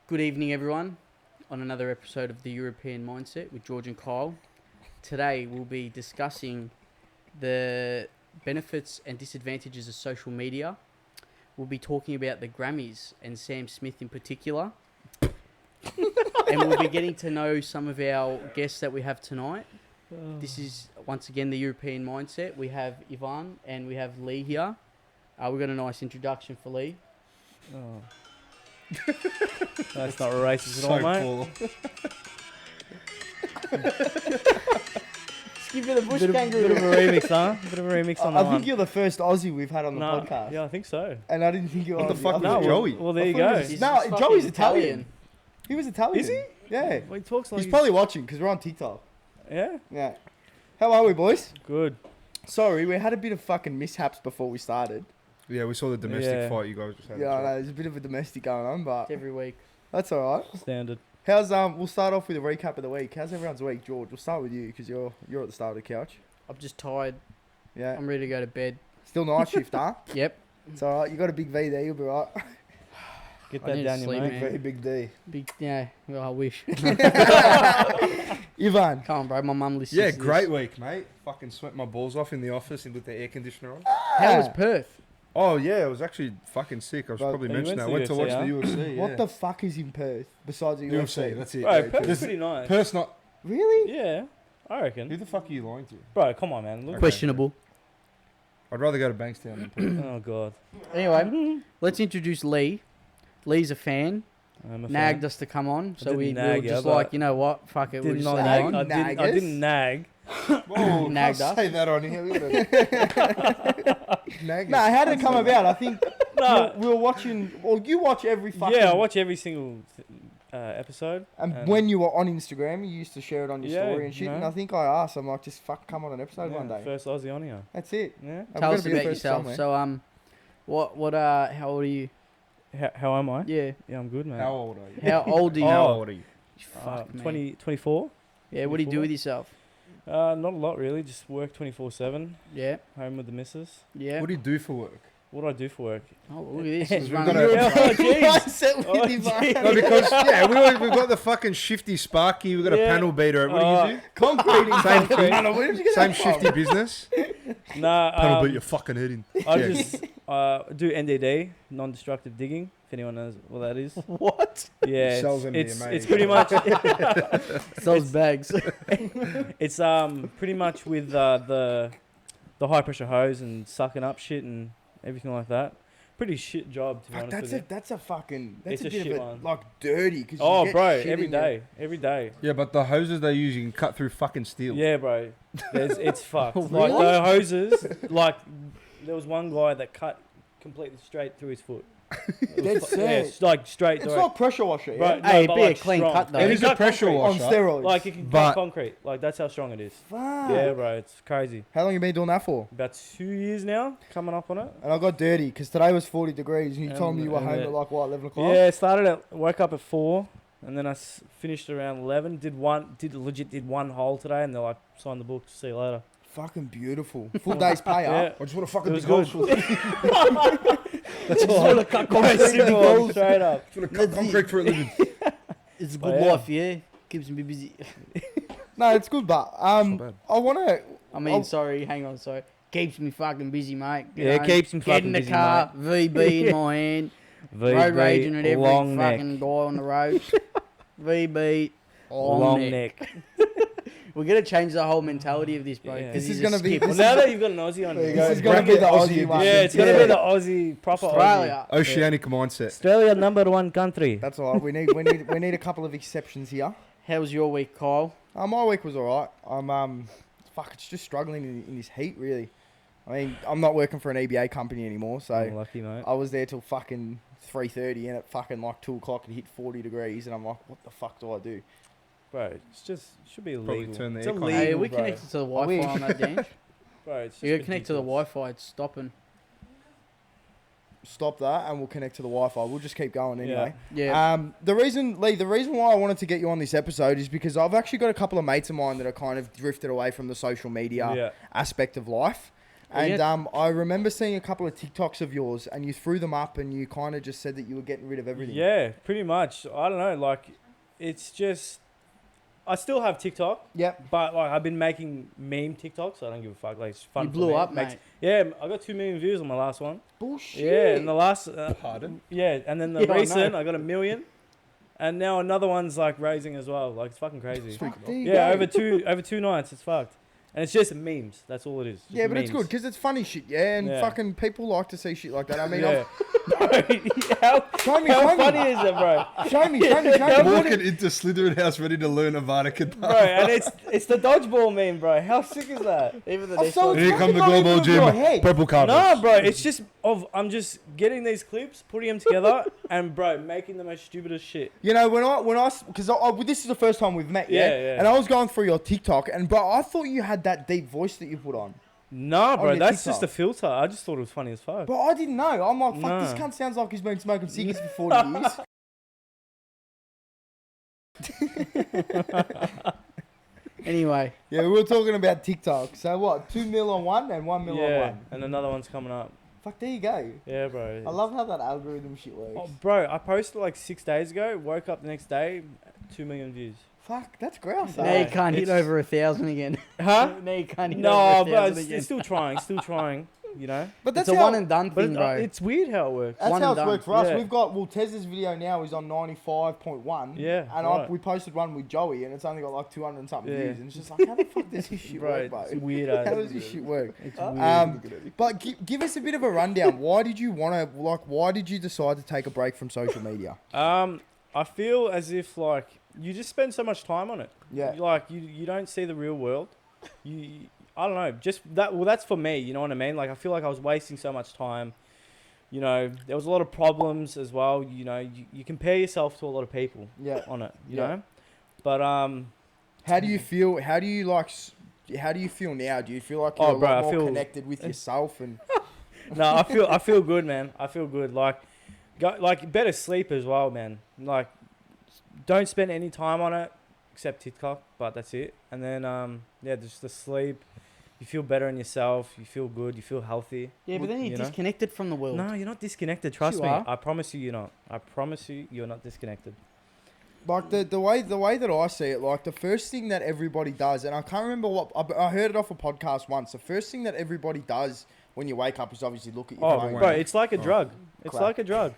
Good evening, everyone, on another episode of the European Mindset with George and Kyle. Today, we'll be discussing the benefits and disadvantages of social media. We'll be talking about the Grammys and Sam Smith in particular. And we'll be getting to know some of our guests that we have tonight. This is, once again, the European Mindset. We have Ivan and we have Leigh here. We've got a nice introduction for Leigh. Oh. That's not racist at all, mate. Just give it a bush kangaroo. Bit of a remix, huh? Bit of a remix on that I one. think you're the first Aussie we've had on the podcast. Yeah, I think so. And I didn't think you were What the fuck Aussie. was Joey? Well, there you I thought go. he He's No, just fucking Joey's Italian. He was Italian. Is he? Yeah. Well, he talks like He's probably watching because we're on TikTok. Yeah? Yeah. How are we, boys? Good. Sorry, we had a bit of fucking mishaps before we started. Yeah, we saw the domestic Yeah. fight you guys just had. Yeah, I know, there's a bit of a domestic going on, but Every week. that's all right. Standard. How's we'll start off with a recap of the week. How's everyone's week, George? We'll start with you because you're at the start of the couch. I'm just tired. Yeah. I'm ready to go to bed. Still night shift, huh? Yep. It's all right. You got a big V there. You'll be right. Get I that need down to your sleep, mate. man. Very big D. Big, yeah. Well, I wish. Ivan. Come on, bro. My mum listens Yeah, to great week, mate. Fucking sweat my balls off in the office and with the air conditioner on. This. How was Ah. Perth? Oh yeah, it was actually fucking sick. I was But- probably You mentioning that. I went went to to watch the the UFC. Yeah. What the fuck is in Perth besides the UFC? UFC? That's it. Bro, yeah, Perth's Perth. pretty nice. Perth's not. Really? Yeah, I Who reckon. the fuck are you lying to? Bro, come on, man. Look. Okay. Questionable. I'd rather go to Bankstown than Perth. Oh, God. Anyway, let's introduce Leigh. Leigh's a fan. I'm a Nagged fan. us to come on, so didn't we nag were ya, just but like, you know what? Fuck it. We'll Did just not stay nag. on. I didn't nag. Whoa, Nagged can't us. say that on here. Nag No, how did it come about? I think No. we were watching. Well, you watch every fucking. Yeah, I watch every single episode. And when you were on Instagram, you used to share it on your Yeah, story and shit. you know. And I think I asked, I'm like, just fuck, come on an episode Yeah, one day. First Aussie on here. That's it. Yeah. And Tell we're us gonna be about the first yourself. somewhere. So, how old are you? How am I? Yeah. Yeah, I'm good, man. How old are you? How old are you? How old are you? Fuck, man. 24. Yeah, what do you do 24? with yourself? Not a lot, really. Just work 24/7. Yeah. Home with the missus. Yeah. What do you do for work? What do I do for work? Oh, look at this. He's We've running got a- the Oh, jeez. Mindset with Oh, Ivan. No, because we've got the fucking shifty Sparky. We've got a Yeah. panel beater. What do you Concreting. Same fucking- thing. I don't know, where did you do? get Same that from? shifty business. Nah, Panel beat your fucking head in. I Yeah. just do NDD, non-destructive digging. If anyone knows what that is. What? Yeah, Sells it's MDMA. pretty much Sells bags. it's pretty much with the high pressure hose and sucking up shit and everything like that. Pretty shit job to be Fuck, honest with you. that's a fucking. It's That's a a bit shit of a one. like dirty. Cause Oh, you get bro, shit every in your- day, every day. Yeah, but the hoses they use, you can cut through fucking steel. Yeah, bro. It's fucked. Like Really? the hoses, like there was one guy that cut completely straight through his foot. It Dead was fu- set. yeah, it's like straight. It's direct. not pressure washer, yeah? Bro, no, Hey, but be a like clean strong. cut, though. It You is can a cut pressure concrete. On washer. steroids. Like you can But- cut concrete. Like that's how strong it is. Fuck. Yeah, bro, it's crazy. How long you been doing that for? About 2 years now, coming up on it. And I got dirty because today was 40 degrees and you told me you were And home yeah. at like, what, 11 o'clock? Yeah, woke up at 4, and then I finished around 11. Did one hole today, and they're like, sign the book, see you later. Fucking beautiful. Full day's pay, Yeah. huh? I just want to It fucking was dig holes good. for That's all. Cut concrete. Simple, straight up. I just want to cut concrete for a living. It's a Oh, good yeah. life, yeah. Keeps me busy. No, it's good, but Not bad. I want to. I mean, hang on, sorry. Keeps me fucking busy, mate. You Yeah, know, keeps him Get fucking in the busy, car, VB in my hand, road raging at every long neck. fucking guy on the road. VB, long, Long neck. neck. We're going to change the whole mentality of this, bro. Yeah. 'cause This he's is a gonna be- skip. Well, This now is- that you've got an Aussie on There you here. go. This It's is going to bracket be the Aussie Aussie one. Yeah, it's going to Yeah. be the Aussie, proper Australia. Oceanic mindset. Australia #1 country. That's all right. We need a couple of exceptions here. How was your week, Kyle? My week was alright. Fuck, it's just struggling in this heat, really. I mean, I'm not working for an EBA company anymore, so Oh, lucky, mate. I was there till fucking 3:30, and at fucking like 2 o'clock it hit 40 degrees, and I'm like, what the fuck do I do? Bro, it's just, it should be Probably illegal. turn the It's aircon on. illegal, Hey, we bro. connected to the wish. Wi-Fi on that, Dan. Bro, it's just You got to connect to the ridiculous. Wi-Fi. It's stopping. Stop that, and we'll connect to the Wi-Fi. We'll just keep going anyway. Yeah. The reason why I wanted to get you on this episode is because I've actually got a couple of mates of mine that are kind of drifted away from the social media Yeah. aspect of life. And Yeah. I remember seeing a couple of TikToks of yours, and you threw them up, and you kind of just said that you were getting rid of everything. Yeah, pretty much. I don't know. Like, it's just. I still have TikTok, Yep. but like I've been making meme TikToks. So I don't give a fuck. Like, it's fun. You for blew me. up, Makes- mate. Yeah, I got 2 million views on my last one. Bullshit. Yeah, and the last. Pardon? Yeah, and then the Yeah, I recent know. I got 1 million, and now another one's like raising as well. Like, it's fucking crazy. Fuck, there you Yeah, go. over two nights, it's fucked, and it's just memes. That's all it is. Just Yeah, but it's memes. good because it's funny shit, yeah, and Yeah. fucking people like to see shit like that. I mean, Yeah. Bro, how show me, how show funny me, is it, bro? show me, show me, show me. Walking into Slytherin house ready to learn Avada Bro, Kedavra. and it's the dodgeball meme, bro. How sick is that? Even the Oh, next so one. it's Here come the fucking not global even of your gym. head. Purple card. No, bro, it's just I'm just getting these clips, putting them together, and bro, making the most stupidest shit. You know, because this is the first time we've met, yeah? Yeah, yeah. And I was going through your TikTok, and bro, I thought you had that deep voice that you put on. Nah, bro, your that's TikTok. just a filter. I just thought it was funny as fuck. But I didn't know. I'm like, fuck, this No. cunt sounds like he's been smoking cigarettes for 40 years. Anyway, Yeah, we were talking about TikTok. So what? 2 mil on one and 1 mil on Yeah, one. and another one's coming up. Fuck, there you go. Yeah, bro. I love how that algorithm shit works. Oh, bro, I posted like 6 days ago. Woke up the next day, 2 million views. Fuck, that's grouse. now Yeah. you can't hit It's- over 1,000 again. Huh? Now you can't hit No, over but 1,000 it's, again. it's still trying. Still trying. You know. But It's that's a how, one and done But thing, bro. it's weird how it works. that's one how and it's done. worked for us. Yeah. We've got, Tez's video now is on 95.1. Yeah, And right. we posted one with Joey, and it's only got like 200 and something Yeah. views. And it's just like, how the fuck does this shit Right, work, it's bro? weird. How does this shit work? It's weird. But give us a bit of a rundown. Why did you why did you decide to take a break from social media? I feel as if like you just spend so much time on it. Yeah. You don't see the real world. I don't know. Just that. Well, that's for me. You know what I mean? Like I feel like I was wasting so much time. You know, there was a lot of problems as well. You know, you compare yourself to a lot of people Yeah. on it. You Yeah. know, but How do you feel? How do you how do you feel now? Do you feel like you're Oh, a bro, lot I more feel- connected with yourself and no, I feel good, man. I feel good. Like better sleep as well, man. Like don't spend any time on it except TikTok, but that's it. And then yeah, just the sleep. You feel better in yourself. You feel good. You feel healthy. Yeah, but then you're You know? disconnected from the world. No, you're not disconnected. Trust you me. are. I promise you, you're not. I promise you, you're not disconnected. like the way that I see it, like the first thing that everybody does, and I can't remember what I heard it off a podcast once. The first thing that everybody does when you wake up is obviously look at your Oh, phone. bro, it's like a Oh. drug. It's Clap. like a drug.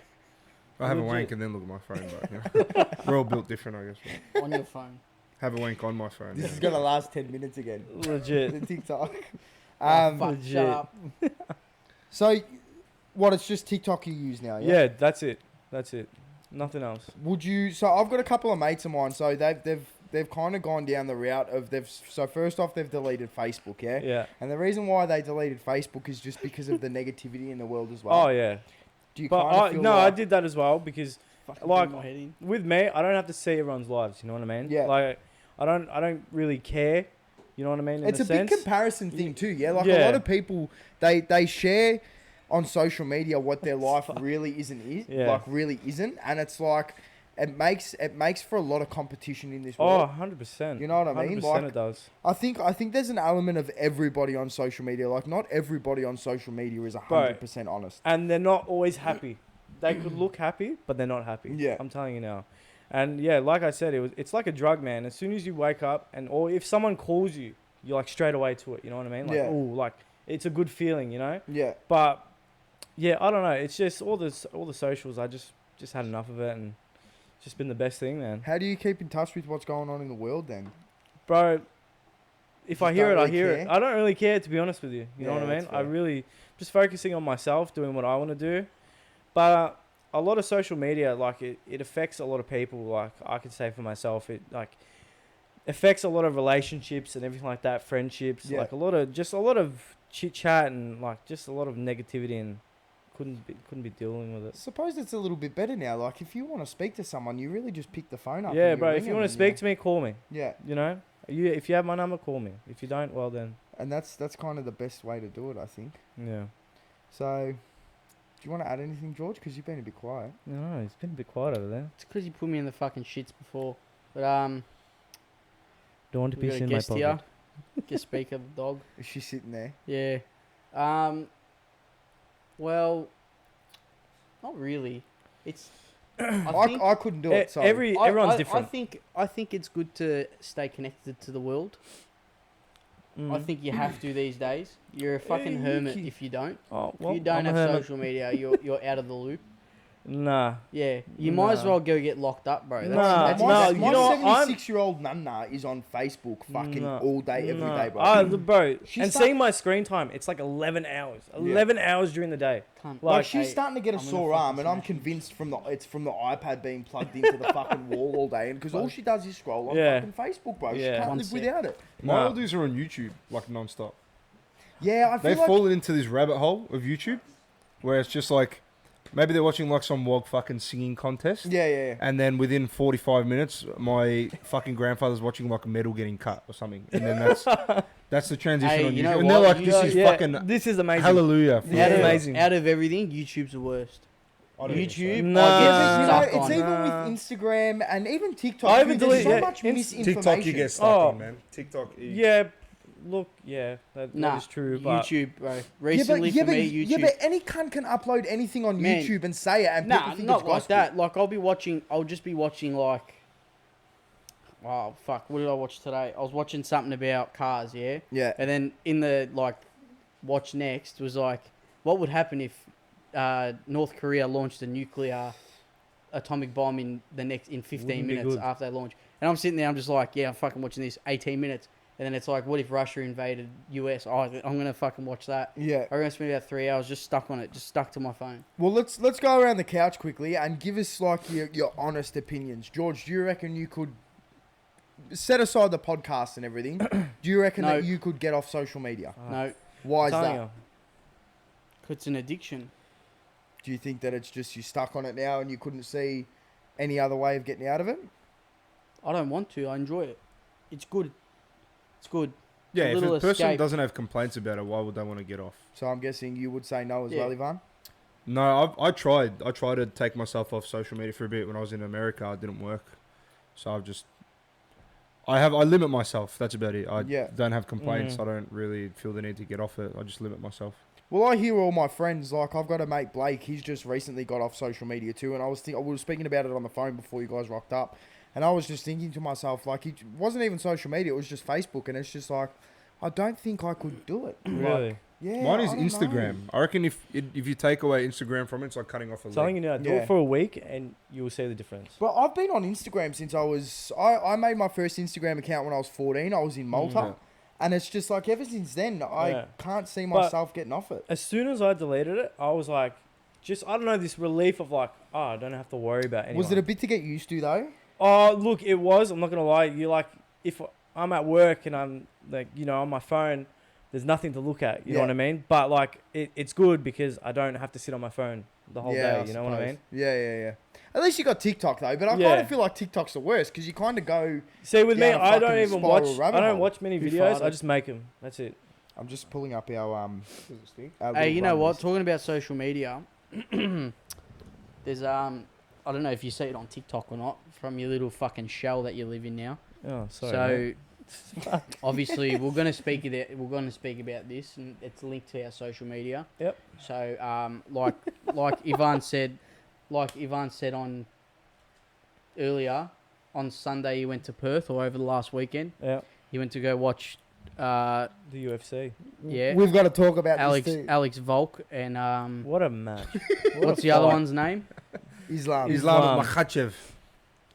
I have a Legit. wank and then look at my phone, but you know, we're all built different, I guess. On your phone. Have a wank on my phone. This yeah. is gonna last 10 minutes again. Legit. The TikTok. Oh, fuck, legit. shut up. So, what? It's just TikTok you use now, yeah? Yeah, that's it. That's it. Nothing else. Would you? So I've got a couple of mates of mine. So they've kind of gone down the route of So first off, they've deleted Facebook, yeah. Yeah. And the reason why they deleted Facebook is just because of the negativity in the world as well. Oh yeah. Do you But kind of feel I like, did that as well because Fucking Like- put my head in. with me, I don't have to see everyone's lives. You know what I mean? Yeah. Like I don't really care. You know what I mean? it's a big comparison thing too, yeah. Like a Yeah. lot of people, they share on social media what their life really Yeah. isn't, and it's like it makes for a lot of competition in this Oh, world. 100%. You know what I mean? 100% Like, it does. I think there's an element of everybody on social media. Like not everybody on social media is 100% honest. And they're not always happy. They could look happy, but they're not happy. Yeah. I'm telling you now. And yeah, like I said, it's like a drug, man. As soon as you wake up or if someone calls you, you're like straight away to it. You know what I mean? Like, Yeah. ooh, like it's a good feeling, you know? Yeah. But yeah, I don't know. It's just all the socials. I just had enough of it, and it's just been the best thing, man. How do you keep in touch with what's going on in the world then? Bro, if I Just hear it, don't I really hear care? it. I don't really care, to be honest with you. You know Yeah, what I mean? that's I fair. really just focusing on myself, doing what I want to do. But a lot of social media, like it affects a lot of people. Like I could say for myself, it like affects a lot of relationships and everything like that, friendships. Yeah. Like a lot of chit chat and like just a lot of negativity, and couldn't be dealing with it. Suppose it's a little bit better now. Like if you want to speak to someone, you really just pick the phone up. Yeah, and bro. ring If you them want to and speak to me, call me. yeah, You know, if you have my number, call me. If you don't, well then, and that's kind of the best way to do it, I think. yeah. So, do you want to add anything, George? Because you've been a bit quiet. No, it's been a bit quiet over there. It's because you put me in the fucking shits before. But Don't want to we got piss a in my guest pocket. here. Guest speaker, the dog. Is she sitting there? Yeah. Well, not really. It's. I think, I couldn't do it. Sorry. Everyone's different. I think it's good to stay connected to the world. I think you have to these days. You're a fucking you hermit can- if you don't. Oh, If you don't I'm a have hermit. social media, you're out of the loop. Nah. Yeah, you might as Nah. well go get locked up, bro. That's, Nah, that's no, my exactly you know what, I'm- 76-year-old nana is on Facebook fucking Nah, all day, every day, bro. Bro, She's and start- seeing my screen time, it's like 11 hours. 11 hours during the day. Cunt. Like Like, she's hey, starting to get a I'm gonna sore fucking arm, and I'm smash it. convinced it's from the iPad being plugged into the fucking wall all day, and because all she does is scroll on Yeah. fucking Facebook, bro. She Yeah. can't One live sec. without it. My Nah. oldies are on YouTube like non-stop. Yeah, I feel They've like fallen into this rabbit hole of YouTube where it's just like maybe they're watching like some wog fucking singing contest. yeah. And then within 45 minutes, my fucking grandfather's watching like metal getting cut or something. And then that's the transition Hey, on you YouTube. know And they're what? like, You this know- is yeah, fucking this is amazing. hallelujah. Yeah. Out of, Amazing. out of everything, YouTube's the worst. I don't think so. YouTube, Nah. I Yeah, get but, stuck it's on. even Nah. with Instagram and even TikTok. I dude, even there's delete- so yeah, much misinformation. TikTok, you get stuck Oh. on, man. TikTok. Yeah, look, yeah, that Nah, is true. But YouTube, bro. Recently for me, YouTube. but any cunt can upload anything on Man. YouTube and say it, and Nah, people think not it's like gospel. that. Like I'll just be watching like. Oh fuck! What did I watch today? I was watching something about cars, yeah. Yeah. And then in the like, watch next was like, what would happen if North Korea launched a nuclear atomic bomb in 15 Wouldn't be minutes good. after they launch? And I'm sitting there, I'm just like, yeah, I'm fucking watching this 18 minutes. And then it's like, what if Russia invaded US? Oh, I'm gonna fucking watch that. Yeah. I'm gonna spend about 3 hours just stuck on it, just stuck to my phone. Well, let's go around the couch quickly and give us like your honest opinions. George, do you reckon you could set aside the podcast and everything? Do you reckon No. that you could get off social media? No, Why is telling that? you. 'cause it's an addiction. Do you think that it's just you stuck on it now and you couldn't see any other way of getting out of it? I don't want to. I enjoy it. It's good. It's good. Yeah, A if little a person escape. doesn't have complaints about it, why would they want to get off? So I'm guessing you would say no as Yeah. well, Ivan. No, I tried. I tried to take myself off social media for a bit when I was in America. It didn't work. So I limit myself. That's about it. I Yeah. don't have complaints. Mhm. I don't really feel the need to get off it. I just limit myself. Well, I hear all my friends, like I've got a mate Blake, he's just recently got off social media too, and I was speaking about it on the phone before you guys rocked up, and I was just thinking to myself, like, it wasn't even social media, it was just Facebook, and it's just like, I don't think I could do it. Really? Like, yeah, Mine is I don't know. Instagram. I reckon if you take away Instagram from it, it's like cutting off a Telling leg. you now, do Yeah. it for a week and you will see the difference. But I've been on Instagram since I made my first Instagram account when I was 14, I was in Malta, Yeah. and it's just like, ever since then, I Yeah. can't see But- myself getting off it. As soon as I deleted it, I was like, I don't know, this relief of like, oh, I don't have to worry about anyone. Was it a bit to get used to though? Oh, look, it was. I'm not gonna lie. You like, if I'm at work and I'm like, on my phone, there's nothing to look at. You know Yeah. what I mean? But like, it's good because I don't have to sit on my phone the whole day. You know what I mean? Yeah. At least you got TikTok though, but I Yeah. kind of feel like TikTok's the worst because you kind of go. See, with me, Down a I don't fucking even spiral watch. rabbit I don't hole. watch many You videos. I farted. just make them. That's it. I'm just pulling up our Hey, little you know run what? list. Talking about social media, there's I don't know if you see it on TikTok or not from your little fucking shell that you live in now. Oh, sorry. So obviously we're gonna speak about this, and it's linked to our social media. Yep. So like Ivan said, on earlier on Sunday, you went to Perth, or over the last weekend, Yeah, you went to go watch. the UFC. Yeah. We've got to talk about Alex this too. Alex Volk and What a match. What what's a the other fight. one's name? Islam. Islam Makhachev.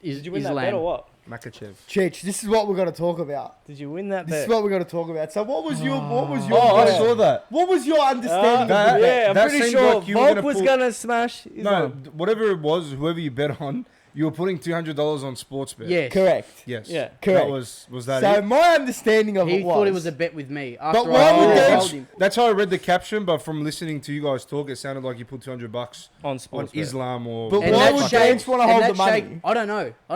Did you win that bet or what? Makachev. Chich, this is what we're going to talk about. Did you win that This bet? is what we're going to talk about. So what was your Oh, I saw that. what was your understanding of that- the bet? Yeah, I'm that pretty seemed sure like you were Volk gonna was pull- gonna smash. No, Islam. whatever it was, whoever you bet on, you were putting $200 on Sportsbet. Yes. Correct. Yes. Yeah. Correct. That was that So it? my understanding of He it was. thought it was a bet with me. After But why would I they- told him. That's how I read the caption, but from listening to you guys talk, it sounded like you put $200 On sports. on Islam or. But And why that would shake- Dance want to and hold that the money? shake- I don't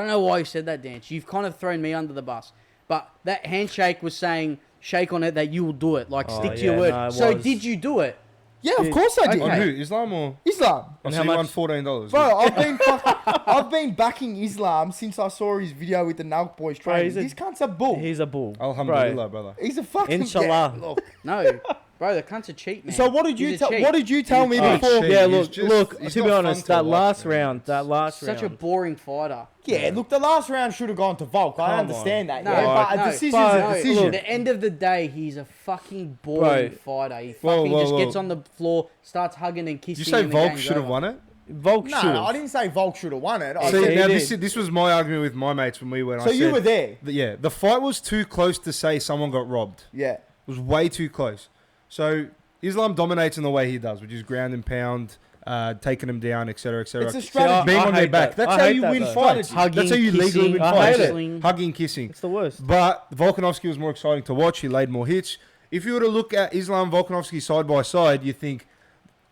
know why you said that, Dance. You've kind of thrown me under the bus. But that handshake was saying, shake on it that you will do it. Like, Oh, stick to yeah, your word. no, it So was. did you do it? Yeah, of course I did. On Okay. who? Islam or? Islam. And So how you won much- $14. Bro, I've been backing Islam since I saw his video with the Nalk boys Bro, training. he's a- This cunt's a bull. He's a bull. Alhamdulillah, brother. He's a fucking Inshallah. Yeah, look, No. Bro, the cunt's a cheat, man. So what did you He's a tell? cheat. What did you tell me He's a before? cheat. Yeah, He's look. he's To be not honest, fun to that watch, last man. round, Such a boring fighter. Yeah, look, the last round should have gone to Volk. I Come understand that. No, Yeah, but no, a decision's but- a decision. At the end of the day, he's a fucking boring Bro. fighter. He Whoa, fucking whoa, just whoa. gets on the floor, starts hugging and Did kissing. you say and the Volk game's should have over. won it? Volk No, should. no, I didn't say Volk should have won it. I See, said, now he this, did. this was my argument with my mates when we went. so I you said, were there. Yeah, the fight was too close to say someone got robbed. Yeah. It was way too close. So Islam dominates in the way he does, which is ground and pound, taking him down, etc., etc. It's a strategy. Being I on their hate back. that. That's I how hate you that, win though. fights. Hugging, That's how you legally kissing, win I fights. hate it. wrestling. Hugging, kissing. It's the worst. But Volkanovski was more exciting to watch. He laid more hits. If you were to look at Islam and Volkanovski side by side, you think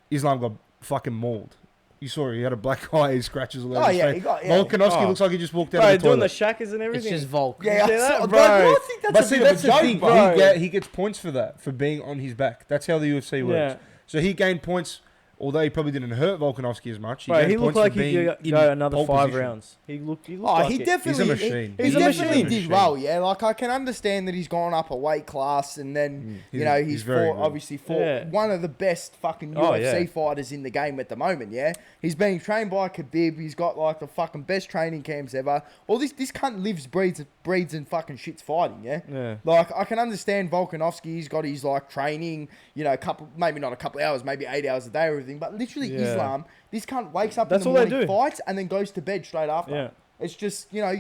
Islam got fucking mauled. You saw it. He had a black eye. He scratches all over Oh his yeah, face. he got. Yeah. Volkanovski Oh. looks like he just walked out Bro, of the doing toilet. the shackers and It's everything. just Volk. Yeah, See I that, saw- bro? I think that's But a see, bit that's of a the joke, thing. bro. He gets points for that, for being on his back. That's how the UFC works. Yeah. So he gained points, although he probably didn't hurt Volkanovski as much. Bro, gained he looked points for like he being could in go another pole 5 position. rounds. He looked Oh, like he it. definitely, He's a machine. He He's a definitely machine. did well. Yeah, like I can understand that he's gone up a weight class, and then He's- you know he's he's very fought good. obviously fought Yeah. one of the best fucking Oh, UFC yeah. fighters in the game at the moment. Yeah, he's being trained by Khabib. He's got like the fucking best training camps ever. All this cunt lives, breeds and fucking shits fighting. Yeah. Yeah. Like I can understand Volkanovski. He's got his like training. You know, maybe not a couple of hours, maybe 8 hours a day or everything. But literally, Yeah. Islam. This cunt wakes up That's in the all they morning, do. fights, and then goes to bed straight after. Yeah. It's just, you know,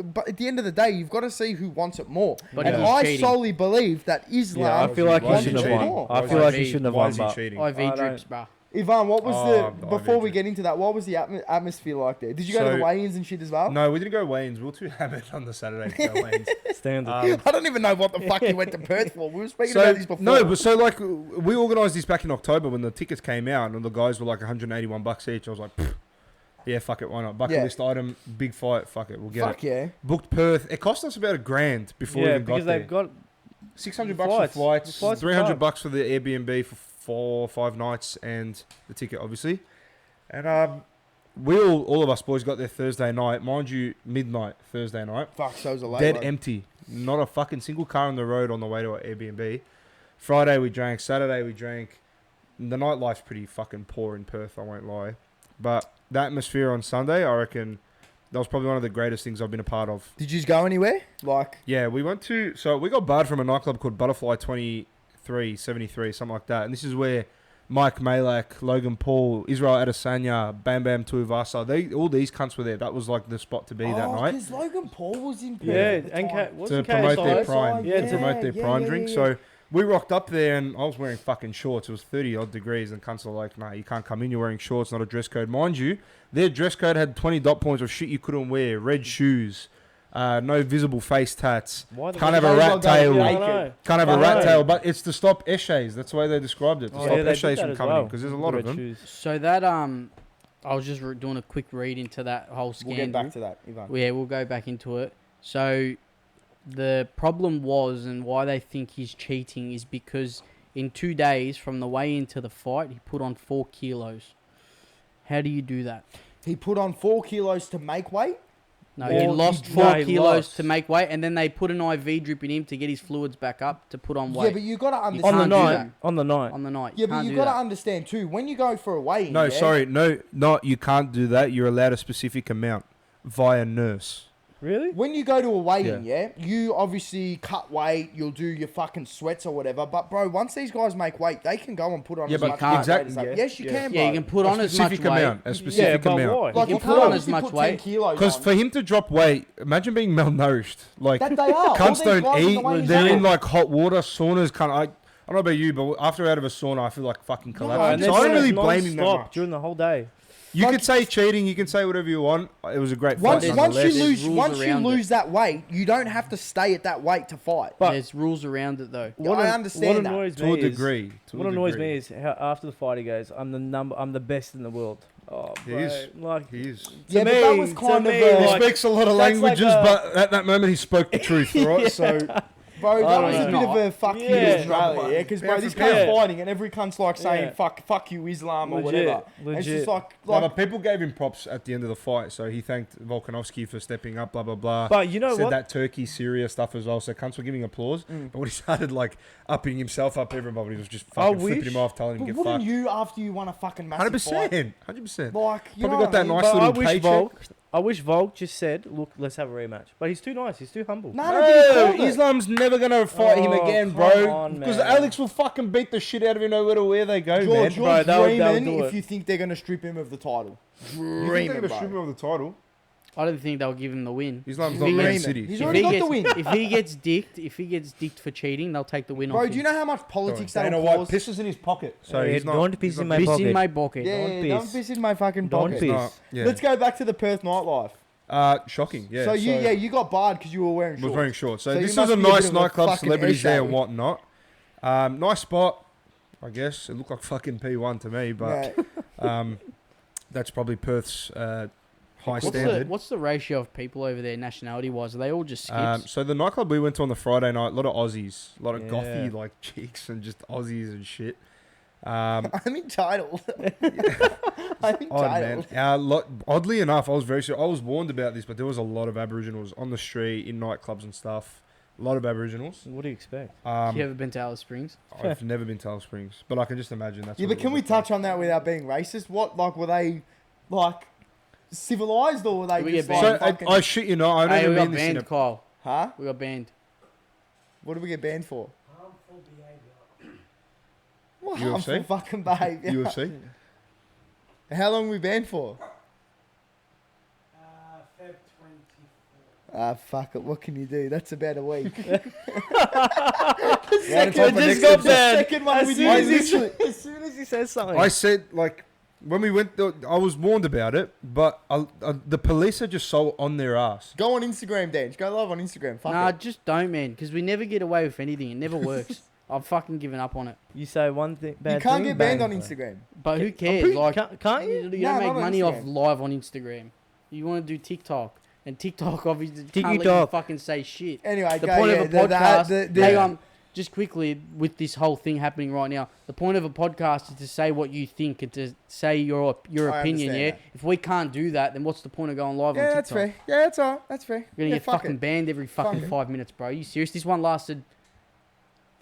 but at the end of the day, you've got to see who wants it more. But and he was I cheating. solely believe that Islam. Yeah, I feel like he Why is he shouldn't have cheating? won. Why I is feel he like he cheating? shouldn't have Why won. is he but cheating? IV I drips, bruh. Ivan, what was Oh, before IV. we get into that, what was the atmosphere like there? Did you go to So- the weigh-ins and shit as well? No, we didn't go weigh-ins. We were too hammered on the Saturday to go weigh-ins. Standard. I don't even know what the fuck you went to Perth for. We were speaking So, about this before. no, but so like we organised this back in October when the tickets came out and the guys were like $181 each. I was like, "Pfft, yeah, fuck it, why not? Bucket Yeah. list item, big fight, fuck it, we'll get fuck it. yeah. Booked Perth. It cost us about $1,000 before we Yeah, even got because there. they've got $600 flights. for flights, Flights are $300 for the Airbnb for 4 or 5 nights, and the ticket, obviously. And we all of us boys got there Thursday night, mind you, midnight Thursday night. Fuck, so it was a late Dead one. empty. Not a fucking single car on the road on the way to our Airbnb. Friday we drank. Saturday we drank. The nightlife's pretty fucking poor in Perth, I won't lie. But the atmosphere on Sunday, I reckon that was probably one of the greatest things I've been a part of. Did you go anywhere? Like, Yeah, we went to... So we got barred from a nightclub called Butterfly 2373, something like that. And this is where Mike Malak, Logan Paul, Israel Adesanya, Bam Bam Tuivasa, all these cunts were there. That was like the spot to be that night. because Logan Paul was in Perth yeah, at the and time. To wasn't promote their KSI? prime. Yeah, to promote their prime drink. yeah. So we rocked up there and I was wearing fucking shorts. It was 30 odd degrees and cunts were like, nah, you can't come in. You're wearing shorts, not a dress code. Mind you, their dress code had 20 dot points of shit you couldn't wear. Red shoes, no visible face tats. Why the Can't fuck- have a They rat all go tail. Yeah, I naked. know. Can't have a I rat know. tail, but it's to stop eshays. That's the way they described it. To Oh, stop yeah, they did eshays that from as coming well. in because there's a lot The of red them. shoes. So that I was just doing a quick read into that whole scandal. We'll get back to that, Ivan. Yeah, we'll go back into it. So the problem was, and why they think he's cheating, is because in 2 days from the weigh in to the fight, he put on 4 kilos. How do you do that? He put on 4 kilos to make weight. No, Or he lost he- 4 no, he kilos lost. to make weight, and then they put an IV drip in him to get his fluids back up to put on weight Yeah, but you got to You understand. On the can't do night. that. On the night. on the night. Yeah, but Can't you do got to that. understand too. When you go for a weigh-in, No, yeah, sorry, no, you can't do that. You're allowed a specific amount via nurse. Really? When you go to a weigh-in, yeah, you obviously cut weight. You'll do your fucking sweats or whatever. But bro, once these guys make weight, they can go and put on Yeah, as but much can't. weight Exactly, as they- yeah. Yes, you Yeah. can. Bro. Yeah, you can put on A as much specific weight. amount. A Yeah, specific but amount. why? Like You you can can put on obviously as much put 10 weight. kilos Because on. for him to drop weight, imagine being malnourished. Like, That they are. All cunts these don't guys in the eat. weigh-ins They're are. in like hot water, saunas. I don't know about you, but after out of a sauna, I feel like fucking No, collapsing. and so they're I don't doing really it blame him that non-stop much. during the whole day. You Like- could say cheating. You can say whatever you want. It was a great fight. Once you nonetheless. There's lose, rules once you around lose that weight, you don't have to stay at that weight to fight. But- There's rules around it though. Yeah, I understand what that. annoys to me a is- degree. To What a annoys degree. me is how after the fight he goes, I'm the best in the world. Oh, He bro. is. Like, He is. to Yeah, but me, that was to kind of me, a- He like, speaks a lot of that's like languages, a- but at that moment he spoke the truth, right? So Bro, that I was a don't bit know. of a fuck you Yeah. to Australia, yeah? Because, bro, Pound this for guy's pound. fighting and every cunt's like saying, Yeah. fuck you, Islam, or Legit, whatever. And it's just legit. like, No, but people gave him props at the end of the fight, so he thanked Volkanovski for stepping up, blah blah blah. But you know Said what? that Turkey, Syria stuff as well, so cunts were giving applause. Mm. But when he started like upping himself up, everybody was just I fucking flipping wish- him off, telling him but to get wouldn't fucked. you, after you won a fucking massive 100%, fight, 100%. like, you Probably know got that what I mean? nice But I little wish paycheck. Volk just said, "Look, let's have a rematch." But he's too nice. He's too humble. No, no, he No, called it. Islam's never gonna fight him Oh, again, come bro. on, Because man. Alex will fucking beat the shit out of him no matter where they go, George, man. you're Bro, they'll dreaming do if it. you think they're going to strip him of the title. You think Dreaming, they're gonna bro. strip him of the title? I don't think they'll give him the win. Islam's If not he Man gets- City. He's If already he got gets, the win. if he gets dicked for cheating, they'll take the win Bro, off do you him. know how much politics Dana that'll White cause? pisses in his pocket, so Hey, he's not. don't piss he's in not my Piss pocket. in my pocket. Yeah, Don't don't piss. piss in my fucking Don't pocket. piss. No, yeah. Let's go back to the Perth nightlife. Shocking. Yeah. so you got barred because you were wearing was shorts. wearing shorts. So, So you this must was a be a bit nice of a nightclub, fucking celebrities there essay. and whatnot. Nice spot, I guess. It looked like fucking P1 to me, but Yeah. that's probably Perth's high What's standard. what's the ratio of people over there nationality wise? Are they all just skips? So the nightclub we went to on the Friday night, a lot of Aussies, a lot of Yeah. gothy like chicks and just Aussies and shit. Um, I'm entitled. I'm odd man. entitled. Oddly enough, I was warned about this, but there was a lot of Aboriginals on the street in nightclubs and stuff. A lot of Aboriginals. What do you expect? you ever been to Alice Springs? I've never been to Alice Springs, but I can just imagine that's. Yeah, what but it can we was like. touch on that without being racist? What, like, were they, like, civilized or were they Did we just get like So fucking... I shit you not. I don't Hey, we even got mean this in banned, a. Kyle. Huh? We got banned. What did we get banned for? Harmful behaviour. What UFC? harmful fucking behaviour? UFC. How long we banned for? Feb 24. Fuck it. What can you do? That's about a week. Round second, top of just next got episode. banned. second one As with soon you. as he Literally. As soon as he says something. I said like when we went, I was warned about it, but the police are just so on their ass. Go on Instagram, Dan. Go live on Instagram. Fuck Nah, it. just don't, man, because we never get away with anything. It never works. I've fucking given up on it. You say one thing bad You can't thing, get banned on bang. Instagram. But who I'm cares? pretty- Like, can't you? you Nah, don't make not on money off Instagram. live on Instagram. You want to do TikTok, and TikTok obviously can't let you TikTok. fucking say shit. Anyway, The go, point yeah, of a podcast. Hang yeah. on, just quickly with this whole thing happening right now. The point of a podcast is to say what you think and to say your I opinion. understand Yeah. that. If we can't do that, then what's the point of going live on Yeah, TikTok? that's fair. Yeah, that's all right. That's fair. You're gonna Yeah, get fuck fucking it. banned every fucking Fuck it. 5 minutes, bro. Are you serious? This one lasted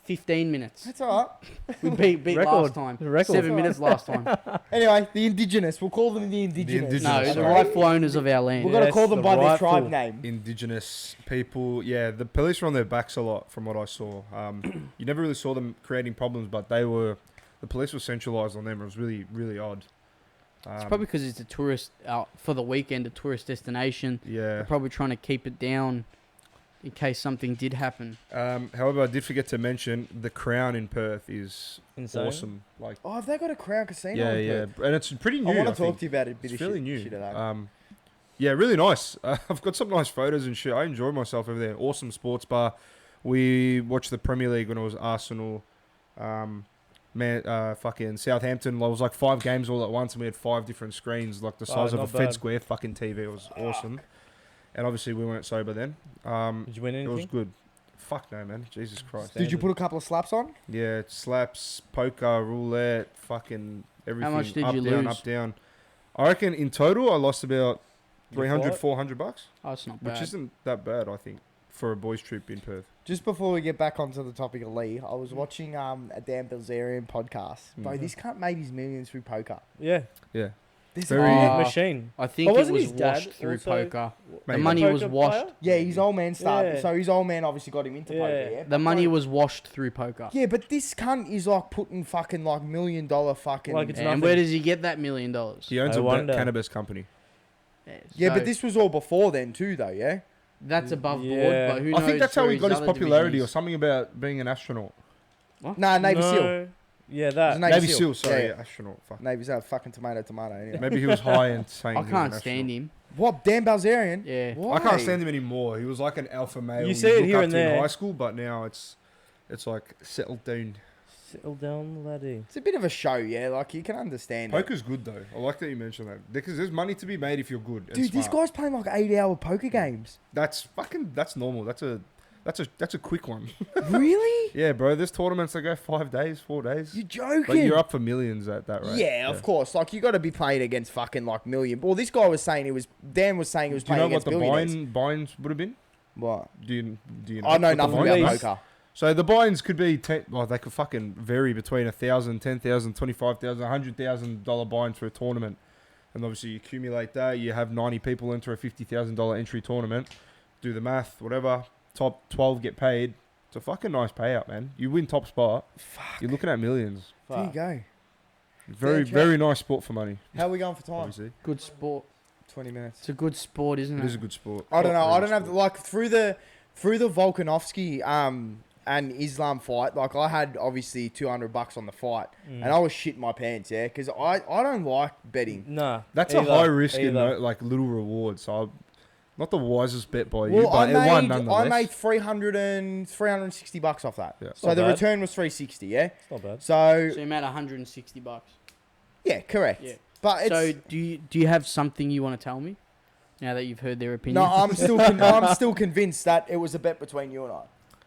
15 minutes. That's all right. We beat Record. last time. Record. 7 minutes last time. Anyway, the indigenous. We'll call them the indigenous. indigenous. No, the Sorry. rightful owners of our land. We're going to Yes, call them the by their rightful- tribe name. Indigenous people, yeah, the police were on their backs a lot from what I saw. You never really saw them creating problems, but the police were centralised on them. It was really, really odd. It's probably because it's a tourist for the weekend, a tourist destination. yeah. They're probably trying to keep it down in case something did happen. However, I did forget to mention the Crown in Perth is Insane. awesome. Like, Oh, have they got a Crown Casino? yeah, in yeah, Perth? and it's pretty new. I want to think. talk to you about it. Bit It's of fairly shit, new. Shit of that. Yeah, really nice. I've got some nice photos and shit. I enjoy myself over there. Awesome sports bar. We watched the Premier League when it was Arsenal. Fucking Southampton. It was like 5 games all at once, and we had 5 different screens, like the size of a not Fed bad. Square fucking TV. It was awesome. And obviously, we weren't sober then. Did you win It anything? was good. Fuck no, man. Jesus Christ. Did you put a couple of slaps on? Yeah, slaps, poker, roulette, fucking everything. much did up, you down, lose? up, down. I reckon in total I lost about Did you 300, fight? 400 bucks, Oh, it's not bad. which isn't that bad, I think, for a boys' trip in Perth. Just before we get back onto the topic of Leigh, I was watching a Dan Bilzerian podcast. Bro, Mhm. this cunt made his millions through poker. Yeah. Yeah. This Very- Oh, Machine. I think But it wasn't was his dad washed through also- poker. The Maybe. money was Poker washed. player? Yeah, his old man started. Yeah. So his old man obviously got him into Yeah. poker. Yeah, The money was washed through poker. Yeah, but this cunt is like putting fucking like $1 million fucking. Like it's And nothing. where does he get that $1 million? He owns I a wonder. cannabis company. Yeah, so but this was all before then too, though. Yeah. that's above board. Yeah. But who I knows think that's how where he got his other popularity, or division is. something about being an astronaut. Nah, Navy SEAL. No. Yeah, He's that. a Navy SEAL, sorry, Yeah. astronaut. Fuck. Navy SEAL, fucking tomato. Anyway. Maybe he was high and saying I he was can't an stand astronaut. him. What? Dan Bilzerian? Yeah. Why? I can't stand him anymore. He was like an alpha male. You see you'd it look here up and to in there. high school, but now it's like settled down. Settle down, laddie. It's a bit of a show, yeah. Like you can understand. It. Poker's good though. I like that you mentioned that because there's money to be made if you're good. And Dude, this smart. guy's playing like 8-hour poker games. That's normal. That's That's a quick one. Really? Yeah, bro. There's tournaments that go 5 days, 4 days. You joking? Like you're up for millions at that rate. Yeah, of course. Like you got to be playing against fucking like million. Well, this guy was saying Dan was saying he was Do you playing know what against the billionaires. binds would have been? What? Do you know? I know what the nothing binds about is? poker. So the binds could be they could fucking vary between $1,000, $10,000, $25,000, $100,000 binds for a tournament, and obviously you accumulate that. You have 90 people enter a $50,000 entry tournament. Do the math, whatever. Top 12 get paid. It's a fucking nice payout, man. You win top spot. Fuck. You're looking at millions. There you go. Very, Yeah, very nice sport for money. How are we going for time? Obviously, Good sport. 20 minutes. It's a good sport, isn't it it? is a good sport. I don't know. Top I really don't have sport. like through the Volkanovski and Islam fight. Like I had obviously $200 on the fight, and I was shitting my pants. Yeah, because I don't like betting. Nah. That's either, a high risk and either. like little reward. So, not the wisest bet by you, Well, but it won I nonetheless. made $360 off that. Yeah. So Not the bad. return was 360. Yeah. It's not bad. So So you made $160. yeah, correct. Yeah. But it's So do you have something you want to tell me? Now that you've heard their opinion. no. I'm still convinced that it was a bet between you and I.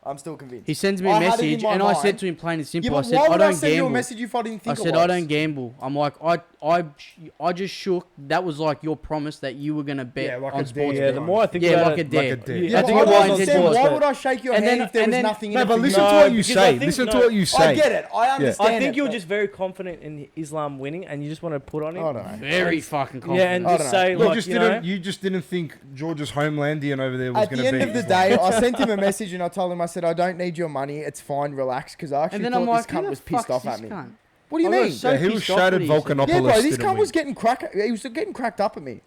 I'm still convinced. He sends me a I had it in message, my and I said mind. to him plain and Yeah, simple. I but said, why I would I don't send you a gamble. message if I didn't I think said, it was? I don't gamble. I'm like, I just shook. That was like your promise that you were gonna bet Yeah, like on a sports. deal. Yeah, the more I think Yeah, about like a it, dare. Like a dare. Yeah, I but think I it don't was understand. sports Why bet. would I shake your And hand then- if there and was then- nothing in No, it? but for listen you? to No, what you because say. I think- Listen to no. what you say. I get it. I understand. I think it, you're but- just very confident in Islam winning, and you just want to put on him. I don't know. Very fucking confident. Yeah, and I just don't know. say You like, just you know, didn't. You just didn't think George's homelandian over there was At going the to end beat of the Islam. day, I sent him a message and I told him, I said, I don't need your money. It's fine, relax. Because I actually and then thought I'm like, this who cunt the was pissed fuck's off at this me. cunt? What do you I mean? was so Yeah, he was pissed off shattered when he said that. Yeah, bro, Volcanopolis. this didn't cunt we? was getting he was getting cracked up at me.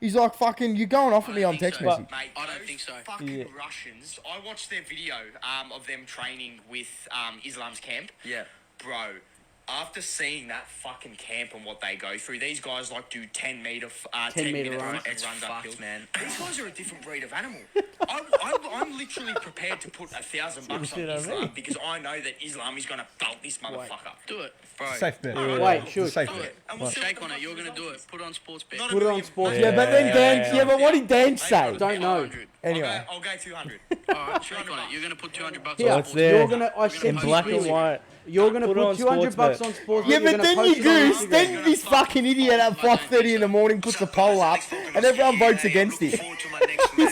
He's like, fucking, you're going off at me on text message. Mate, I don't think so. Fucking Yeah. Russians. I watched their video of them training with Islam's camp. Yeah. Bro, after seeing that fucking camp and what they go through, these guys like do 10 meter runs. fucking It's runs fucked, uphill. man. These guys are a different breed of animal. I'm literally prepared to put $1,000 on See what I Islam mean? because I know that Islam is gonna belt this motherfucker. Do it. Bro. Safe bet. Wait, It's a shush. safe Do bet. it. And we'll see Shake what on the it. You're fuck gonna do results it. Put it on sports bet. Not a Put it on million- sports. Yeah, Yeah, but then yeah, Dan, yeah. but what did Dan say? Don't know. Anyway. I'll go 200. Alright, shake on it. You're gonna put $200 So on it's sports. there. You're gonna. I said in this black and clearly. white. You're gonna Put put it on $200 sports on sports. Yeah, bet. You're but gonna then post you it on goose. Instagram. Then this fucking idiot at 5:30 in the morning puts the poll up, and everyone votes against it.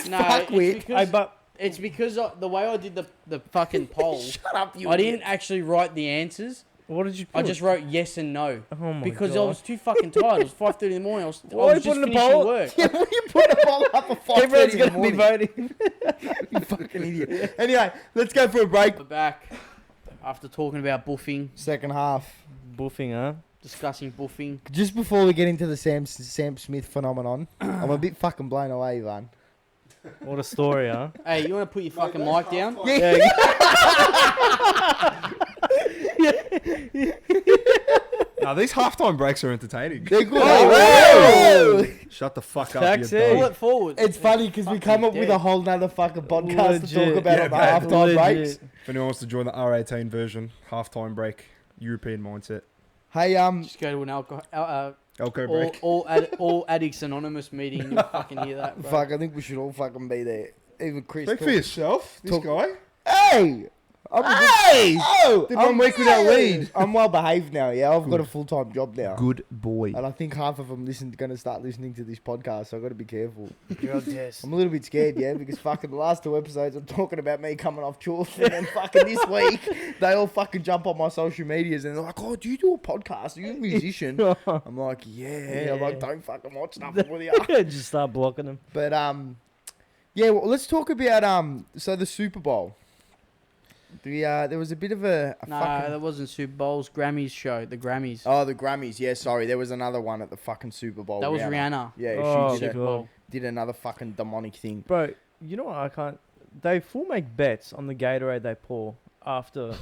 No, fuckwit. it's Hey, because, but it's because the way I did the fucking poll, Shut up, you I idiot. didn't actually write the answers. what did you put? I just wrote yes and no. Oh my Because I God. was too fucking tired. It was 5:30 in the morning. I was Why are you just putting a finishing poll? work. Yeah, when you put a poll up at 5:30 Everyone's in the gonna be morning, voting. you fucking idiot. Anyway, let's go for a break. We're back after talking about buffing, Second half. Buffing, huh? discussing buffing. Just before we get into the Sam Smith phenomenon, I'm a bit fucking blown away, Ivan. What a story, huh? Hey, you want to put your fucking mic down? Yeah. Now these halftime breaks are entertaining. They're good. Oh, Hey, Shut the fuck up, Taxi. you Pull dog. it forward. it's funny because we come up with a whole nother fucking podcast to talk Legit. about Yeah, on the man. halftime breaks. Legit. If anyone wants to join the R18 version, halftime break, European mindset, Hey, Just go to an Elko break. all addicts anonymous meeting. You'll fucking hear that, bro. fuck, I think we should all fucking be there. Even Chris. Speak for yourself, this talk- guy. Hey! Hey! Oh! Did 1 week without lead. I'm well behaved now, yeah. I've got Good. a full time job now. Good boy. And I think half of them going to start listening to this podcast, so I've got to be careful. You're on test. I'm a little bit scared, yeah, because fucking the last 2 episodes I'm talking about me coming off chuff, and then fucking this week they all fucking jump on my social medias and they're like, "Oh, do you do a podcast? Are you a musician?" I'm like, "Yeah." I'm like, "Don't fucking watch nothing with you." Just start blocking them. But yeah. Well, let's talk about so the Super Bowl. There was a bit of a Nah, fucking. that wasn't Super Bowl's Grammys show. The Grammys. Oh, the Grammys. Yeah, sorry. There was another one at the fucking Super Bowl. that was Rihanna. Yeah, Oh, she did, Super Bowl. did another fucking demonic thing. Bro, you know what? I can't. They full make bets on the Gatorade they pour after,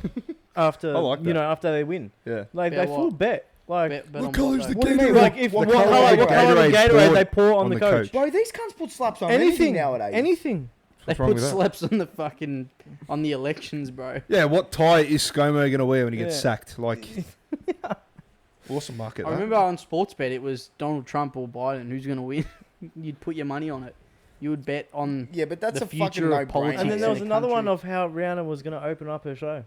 I like that. after they win. Yeah. Like Bet they full what? bet. Like Bet on colour's what, the though? What do you mean? Gatorade? like if What what colour color is what the color of Gatorade Gatorade poured they pour on on the the coach. coach? Bro, these cunts put slaps on anything Anything nowadays. Anything. They What's wrong put with that? slaps on the fucking on the elections, bro. Yeah, what tie is ScoMo going to wear when he gets Yeah. sacked? Like, awesome market. I remember on Sportsbet it was Donald Trump or Biden. Who's gonna win? You'd put your money on it. You would bet on. Yeah, but that's The a future fucking of no-brainer. politics. And then there was in a another one country. of how Rihanna was going to open up her show.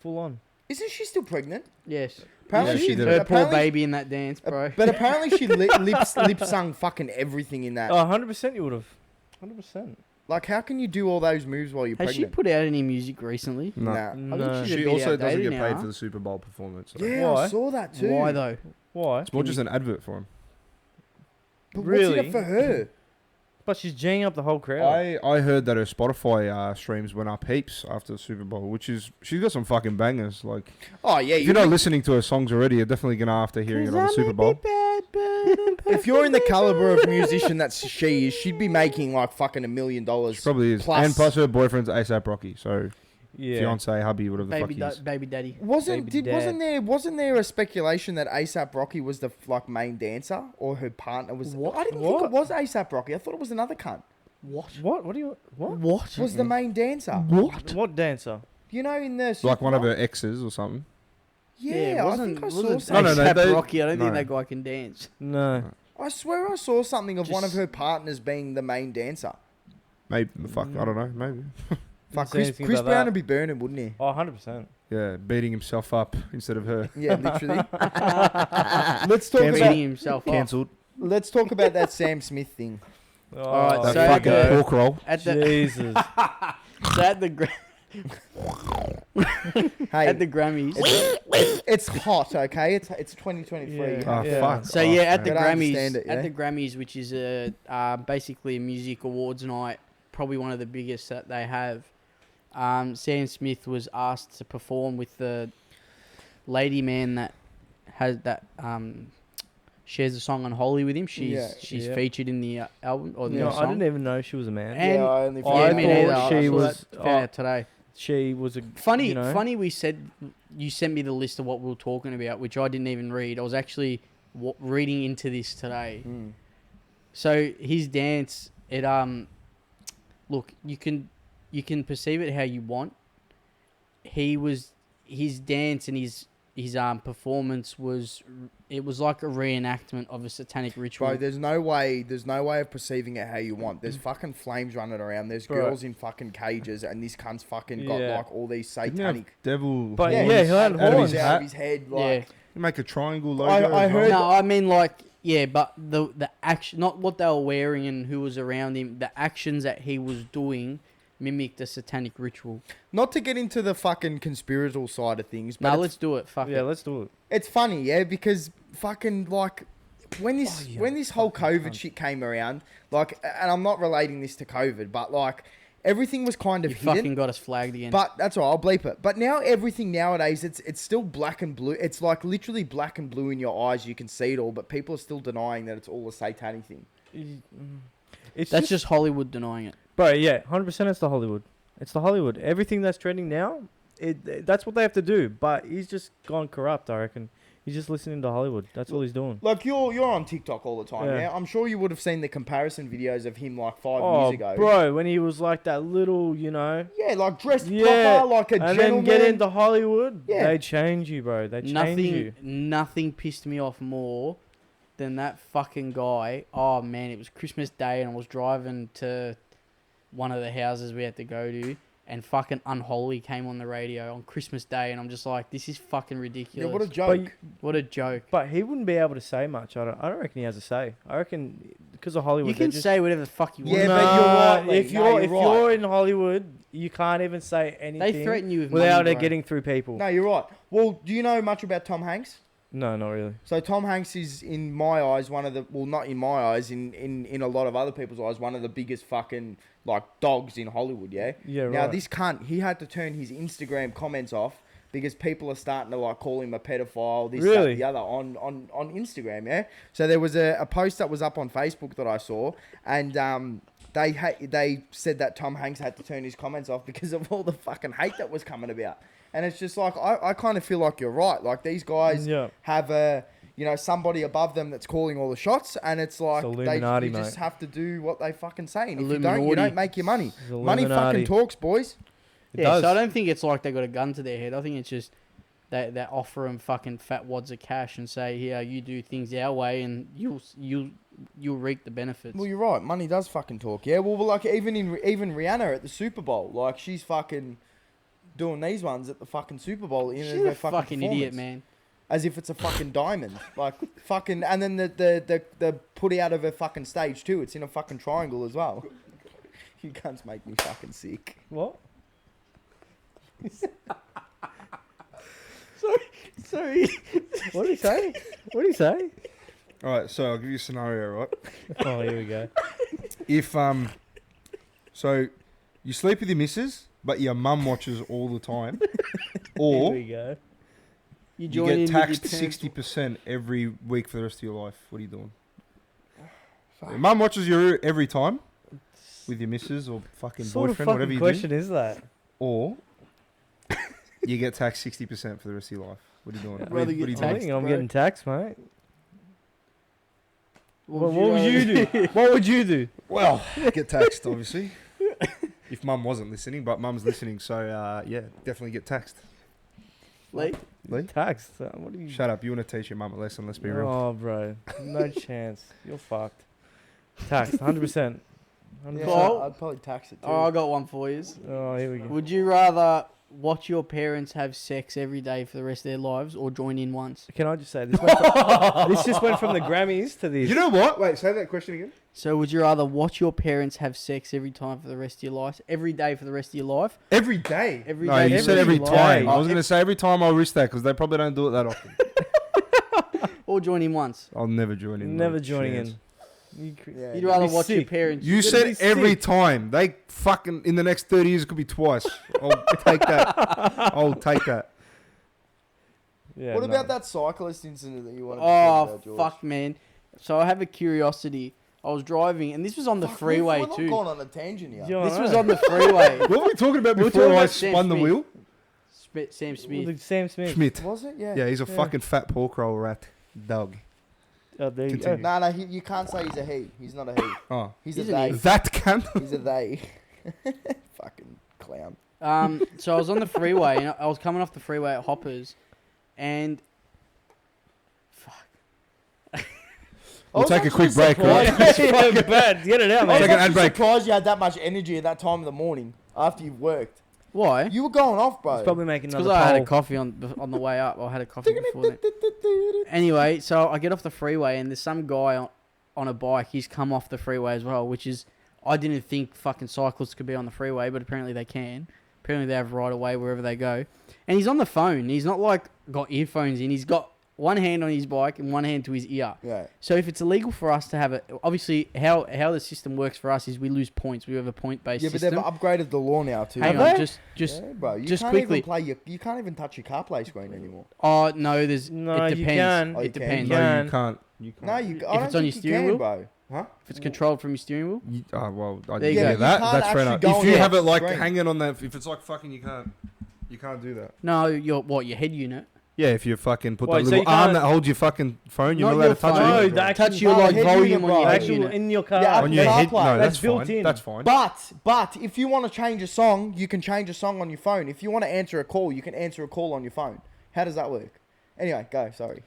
Full on. Isn't she still pregnant? Yes. Apparently Yeah, she did. Her poor apparently- baby in that dance, bro. But apparently she lip sung fucking everything in that. Oh, 100% you would have. 100%. Like, how can you do all those moves while you're Has she pregnant? put out any music recently? No. Nah. I No. think she's a She bit also doesn't outdated get paid now. for the Super Bowl performance. So. Yeah, I Why? saw that too. Why though? Why? It's more just an advert for him. But what's in Really? it for her? But she's geeing up the whole crowd. I heard that her Spotify streams went up heaps after the Super Bowl, which is she's got some fucking bangers. Like Oh yeah, if you're not listening to her songs already, you're definitely gonna after hearing it on the Super Bowl. if you're in the caliber of musician that she is, she'd be making like fucking $1 million. She probably is. Plus- And plus her boyfriend's ASAP Rocky, so yeah. fiance, hubby, whatever the fuck he is. Baby daddy. Baby dad. Wasn't there a speculation that ASAP Rocky was the like main dancer or her partner was? What? I didn't What? think it was ASAP Rocky. I thought it was another cunt. What? What? What do you... What? What? Was the main dancer? What? What dancer? You know, in the Like one of Super her exes or something. Bowl? Yeah, I think I saw. wasn't Something. No, ASAP they- Rocky. I don't think no. that guy can dance. No. I swear I saw something of one of Just- her partners being the main dancer. Maybe fuck, I don't know, maybe. Fuck, say Chris anything Brown about would be burning, wouldn't he? Oh, 100%. Yeah, beating himself up instead of her. Yeah, literally. Let's talk Beating about himself up. Cancelled. let's talk about that Sam Smith thing. Oh, Alright, That so at fucking the- pork roll. At the Jesus. so at the gra- Hey, at the Grammys. it's hot, okay? It's 2023. Yeah. you Oh, have to- Yeah. fuck. So off, yeah, at man. the Gotta Grammys, understand it, yeah? at the Grammys, which is a basically a music awards night, probably one of the biggest that they have. Sam Smith was asked to perform with the lady man that has that shares a song on Holy with him. She's Yeah. featured in the album or the No, song. I didn't even know she was a man. And- yeah, I only Oh, yeah, I me thought neither. I she saw was- that, found out today. She was a... Funny, you know? funny. We said you sent me the list of what we were talking about, which I didn't even read. I was actually reading into this today. Mm. So his dance, it look, you can perceive it how you want. His dance and his performance was like a reenactment of a satanic ritual. Bro, there's no way of perceiving it how you want. There's fucking flames running around. There's Bro. girls in fucking cages, and this cunt's fucking got Yeah. like all these Didn't he have satanic devil. But Yeah, yeah, he's he had out of his horns. out hat. of his head. yeah. Like, You make a triangle logo. I as well. heard- No, I mean like yeah, but the action, not what they were wearing and who was around him. The actions that he was doing mimicked a satanic ritual. not to get into the fucking conspiratorial side of things, but Now it's, let's do it. Fuck Yeah, it. let's do it. it's funny, yeah, because fucking like when this Oh, yeah, when this whole fucking COVID cunt. shit came around, like, and I'm not relating this to COVID, but like everything was kind of You hidden. fucking got us flagged again. But that's all right, I'll bleep it. But now everything nowadays, it's still black and blue. It's like literally black and blue in your eyes. You can see it all, but people are still denying that it's all a satanic thing. It's That's just Hollywood denying it. Bro, yeah, 100% it's the Hollywood. It's the Hollywood. Everything that's trending now, that's what they have to do. But he's just gone corrupt, I reckon. He's just listening to Hollywood. That's all he's doing. Like you're on TikTok all the time, Yeah. yeah? I'm sure you would have seen the comparison videos of him like 5 Oh, years ago. bro, when he was like that little, you know. Yeah, like dressed Yeah, proper, like a And gentleman. then get into Hollywood. Yeah. They change you, bro. They change you. Nothing pissed me off more than that fucking guy. Oh man, it was Christmas Day and I was driving to one of the houses we had to go to, and fucking Unholy came on the radio on Christmas Day, and I'm just like, this is fucking Yeah, ridiculous. what a joke. But, What a joke. but he wouldn't be able to say much. I don't reckon he has a say. I reckon because of Hollywood. You can they're just, say whatever the fuck you want. Yeah, Nah, but you're right, Lee. If No, you're you're if right. you're in Hollywood, you can't even say anything. They threaten you with without money, it bro. getting through people. No, you're right. Well, do you know much about Tom Hanks? No, not really. So Tom Hanks is, in my eyes, one of the, well, not in my eyes, in a lot of other people's eyes, one of the biggest fucking like dogs in Hollywood. Yeah. Yeah, right. Now this cunt, he had to turn his Instagram comments off because people are starting to like call him a pedophile, this, that, Really? the other on Instagram. Yeah. So there was a post that was up on Facebook that I saw, and they said that Tom Hanks had to turn his comments off because of all the fucking hate that was coming about. And it's just like I kind of feel like you're right. Like these guys Yeah. have somebody above them that's calling all the shots, and it's like Illuminati, you just mate. have to do what they fucking say. And if Illuminati. you don't make your money. It's Money Illuminati. fucking talks, boys. It Yeah, does. so I don't think it's like they got a gun to their head. I think it's just they offer them fucking fat wads of cash and say, "Here, you do things our way, and you'll you'll reap the benefits. Well, you're right. Money does fucking talk. Yeah. Well, like even Rihanna at the Super Bowl, like she's fucking doing these ones at the fucking Super Bowl. She's a fucking idiot, man. As if it's a fucking diamond, like fucking, and then the put out of a fucking stage too. It's in a fucking triangle as well. You cunts make me fucking sick. What? Sorry. What did he say? What did he say? All right, so I'll give you a scenario, right? Oh, here we go. If so you sleep with your missus, but your mum watches all the time, Here or we go. you join in get with taxed your parents. 60% every week for the rest of your life. What are you doing? Fuck. Your mum watches you every time with your missus or fucking Sort of boyfriend, fucking whatever you question do, is that? or you get taxed 60% for the rest of your life. What are you doing? I'd What are rather you, what are you get I doing? think I'm bro. getting taxed, mate. What What would you do? What would you do? Well, get taxed, obviously. If mum wasn't listening, but mum's listening, so yeah, definitely get taxed. Leigh? Lee? Taxed? What do you? Shut up. You want to teach your mum a lesson, let's be real. Oh, bro, no chance. You're fucked. Taxed, 100%. Yeah, Well- I'd probably tax it too. Oh, I got one for you. Oh, here we go. Would you rather watch your parents have sex every day for the rest of their lives or join in once? Can I just say this? This just went from the Grammys to this. You know what? Wait, say that question again. So would you rather watch your parents have sex every time for the rest of your life, every day for the rest of your life, Every day. every No, day? you said every day. time. Oh, I was going to say every time I'll risk that because they probably don't do it that often. or join in once? I'll never join in. Never no joining chance. in. You Yeah, You'd yeah. rather be watch your sick. parents. You You're gonna said be every sick. time. They fucking, in the next 30 years, it could be twice. I'll take that. I'll take that. Yeah, What no. about that cyclist incident that you wanted to talk Oh about, George? fuck, man! So I have a curiosity. I was driving, and this was on the Fuck, freeway we're not too. going on a tangent here. Yeah, I This was know. on the freeway. What were we talking about We were before talking I about Sam spun the Smith. wheel? Sam Smith. Look, Sam Smith. Schmidt. Was it? Yeah. Yeah, he's a Yeah. fucking fat pork roll rat dog. Oh, there you go. Continue. No, you can't say he's a he. He's not a he. Oh, He's a Isn't they. he? that can. He's a they. Fucking clown. So I was on the freeway, and I was coming off the freeway at Hoppers, and We'll I was take a quick actually break, right? surprised- Yeah, bad. Get it out, I man. was Take an ad actually break. surprised you had that much energy at that time of the morning after you've worked. why? You were going off, bro. He's probably making Because another I had a poll. coffee on the way up. I had a coffee before then. Anyway, so I get off the freeway, and there's some guy on a bike. He's come off the freeway as well, which is I didn't think fucking cyclists could be on the freeway, but apparently they can. Apparently they have right of way wherever they go. And he's on the phone. He's not like got earphones in. He's got one hand on his bike and one hand to his ear. Yeah. So if it's illegal for us to have it, obviously how the system works for us is we lose points. We have a point-based Yeah, but system. they've upgraded the law now too. Hang Have on, they? just Yeah, bro. You just can't quickly. even play you can't even touch your CarPlay screen anymore. Oh no, there's No, it you depends. can. Oh, you It can. depends. You No, can. you can't. You can't. No, you. If I don't it's on think your you steering can, wheel? bro. Huh? If it's controlled from your steering wheel. Oh well, I There you yeah, go. You that can't that's fair actually enough. go If on you the have it like screen. hanging on that, if it's like fucking, you can't do that. No, your head unit. Yeah, if you fucking put Wait, that so you little arm can't- that holds your fucking phone, you're Not not allowed your to touch phone. No, it. the actual Touch your no, like head volume unit, on bro. your head Actual unit. in your car. Yeah, on your head. CarPlay. No, That's that's built fine. in. That's fine. But if you want to change a song, you can change a song on your phone. If you want to answer a call, you can answer a call on your phone. How does that work? Anyway, go. Sorry.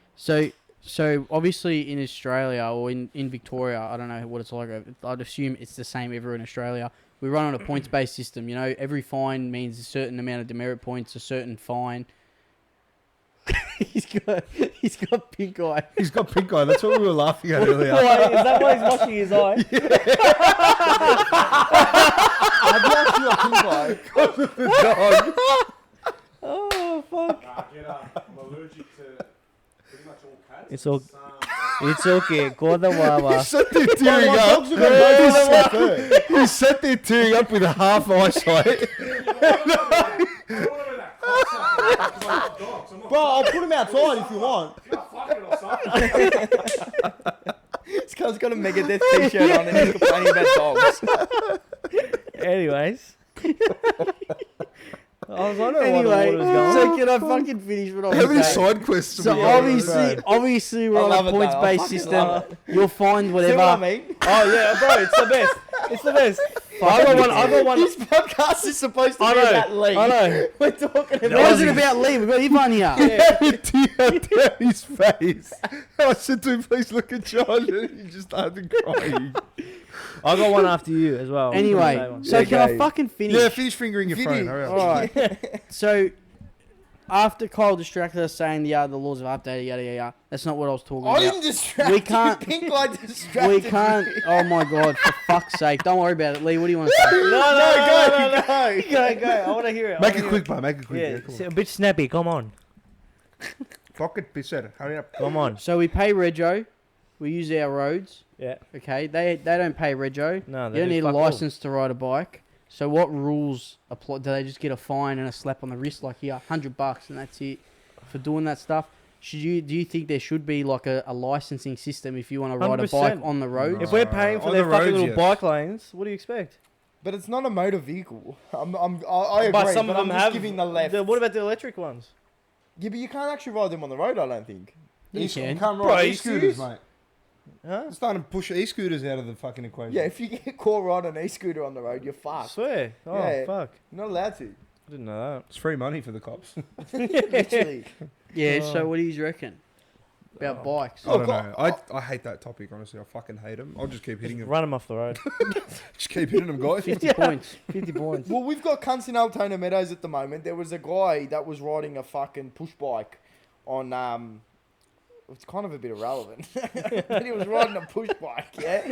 So obviously in Australia or in Victoria, I don't know what it's like. I'd assume it's the same everywhere in Australia. We run on a points-based system. You know, every fine means a certain amount of demerit points, a certain fine. he's got pink eye. He's got pink eye. That's what we were laughing at earlier. Why? Is that why he's washing his eye? Have you actually got pink eye? The dog. Oh fuck! I'm allergic to pretty much all cats. It's all- Some, It's okay. Go the He wawa. sat there tearing What up. dogs are gonna go to the He sat there tearing up with a half eyesight. I don't know that cocksucker, because I love dogs. I'm not Bro, I'll put him outside if you want. fucking or something. This guy's got a Megadeth t-shirt on and he's complaining about dogs. Anyways. I was wondering where the Anyway, water was going. so can I fucking finish what I How was many saying? side quests? have So we got? obviously we're I on love a it, though. I points-based fucking system. love You'll find See whatever. what I mean? Oh yeah, bro, it's the best. It's the best. I got one. This podcast is supposed to I be know. about Leigh. I know. We're talking about. Why is it about Leigh? We've got Ivan here. Tear down his face. I said to him, please look at Josh, and he just started crying. I got one after you as well. Anyway, so Yeah, can I go. fucking finish? Yeah, finish fingering your phone. Hurry up. Alright. So, after Kyle distracted us saying the laws of update, yada, yada, yada, that's not what I was talking I about. didn't distract We can't- you. Pink light distracted We can't. you. Oh my god, for fuck's sake. Don't worry about it. Leigh, what do you want to say? No, go. Go. I want to hear it. Make it quick, man. Make it quick. Yeah, Yeah, it's come a bit snappy. Come on. on. Pocket pisser. Hurry up. Come on. So, we pay Rego. We use our roads. Yeah. Okay? They don't pay Rego. No, You don't need a license to ride a bike. So, what rules apply? Do they just get a fine and a slap on the wrist like, yeah, $100 and that's it for doing that stuff? Do you think there should be like a licensing system if you want to ride a bike 100%. on the road? If we're paying for On their the fucking roads, little yes. bike lanes, what do you expect? But it's not a motor vehicle. I agree. But some of I'm them just have. giving the left. What about the electric ones? Yeah, but you can't actually ride them on the road. I don't think. You can. Can't Bro, ride are you e-scooters, serious? mate. Huh? It's starting to push e-scooters out of the fucking equation. Yeah, if you get caught riding an e-scooter on the road, you're I fucked. swear. Oh, Yeah. fuck. You're not allowed to. I didn't know It's free money for the cops. Literally. Yeah, Oh. so what do you reckon about Oh. bikes? I don't know. I hate that topic, honestly. I fucking hate them. I'll just keep that. hitting Just them. run them off the road. Just keep hitting them, guys. 50 points. 50 points. Well, we've got cunts in Altona Meadows at the moment. There was a guy that was riding a fucking push bike on it's kind of a bit irrelevant, but he was riding a push bike, yeah.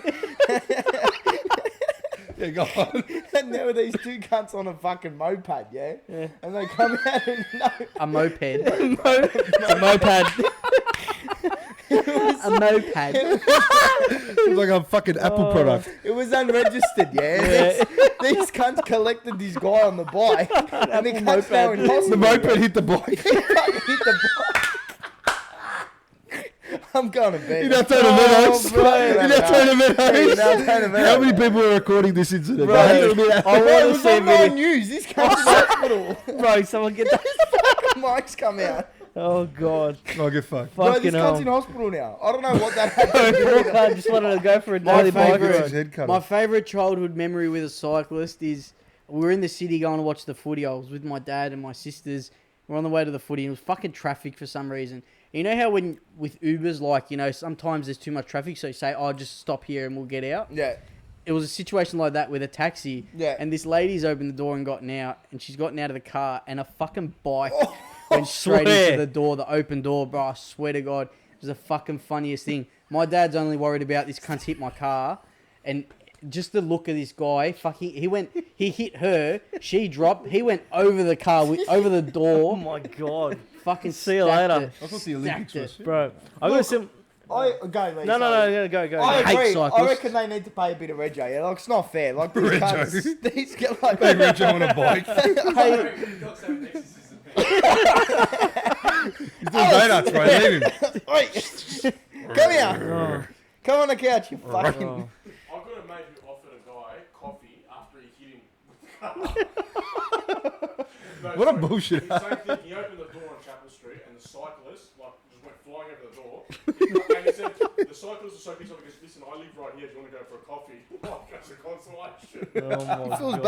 Yeah, go on. And there were these two cunts on a fucking moped, yeah. Yeah. And they come out and A moped. It's a moped. A moped. It's like a fucking Apple product. it was unregistered, yeah. These cunts collected this guy on the bike, and the cunts now in hospital. The moped hit the bike. Hit the bike. I'm going to bed. In Altona Meadows. bro. In Altona Meadows. In Altona Meadows. How many people are recording this incident? Bro, I it want was to see on a 9 video. News. This cunts in hospital. Bro, someone get that. Mike's come out. Oh, God. I'll get fucked. Bro, this Fucking cunt's in hell. hospital now. I don't know what that had to do with it. I just wanted to go for a My daily bike favourite- ride. His head cut My off. favourite childhood memory with a cyclist is we were in the city going to watch the footy. I was with my dad and my sisters. We're on the way to the footy and it was fucking traffic for some reason. You know how when with Ubers, like, you know, sometimes there's too much traffic, so you say, oh, just stop here and we'll get out. Yeah. It was a situation like that with a taxi. Yeah. And this lady's opened the door and gotten out, and she's gotten out of the car, and a fucking bike Oh, went straight swear. into the door, the open door, bro. I swear to God, it was the fucking funniest thing. My dad's only worried about this cunt's hit my car, and just the look of this guy, fucking, he hit her, she dropped, he went over the car, over the Oh, door, my God. fucking See you stacked later. it, I thought the Olympics stacked was. it. Bro, I got some. Go, Lee. No, sorry. go. I hate agree. I cyclists. reckon they need to pay a bit of rego. Yeah, like it's not fair. Like these Rego. cunts, these get like. Hey, Rich, on a bike. Hey, He's doing donuts, bro. Leave him. wait, come here. Oh, Come on the couch, you fucking. oh. I've got a mate who offered a guy coffee after he hit him with the car. No, What a sorry. bullshit. Same thing. He opened the door on Chapel Street, and the cyclist like just went flying over the door. And he said, "The cyclist was so pissed off because listen, I live right here. Do you want to go for a coffee?" Like as a consolation. Oh, my It feels God.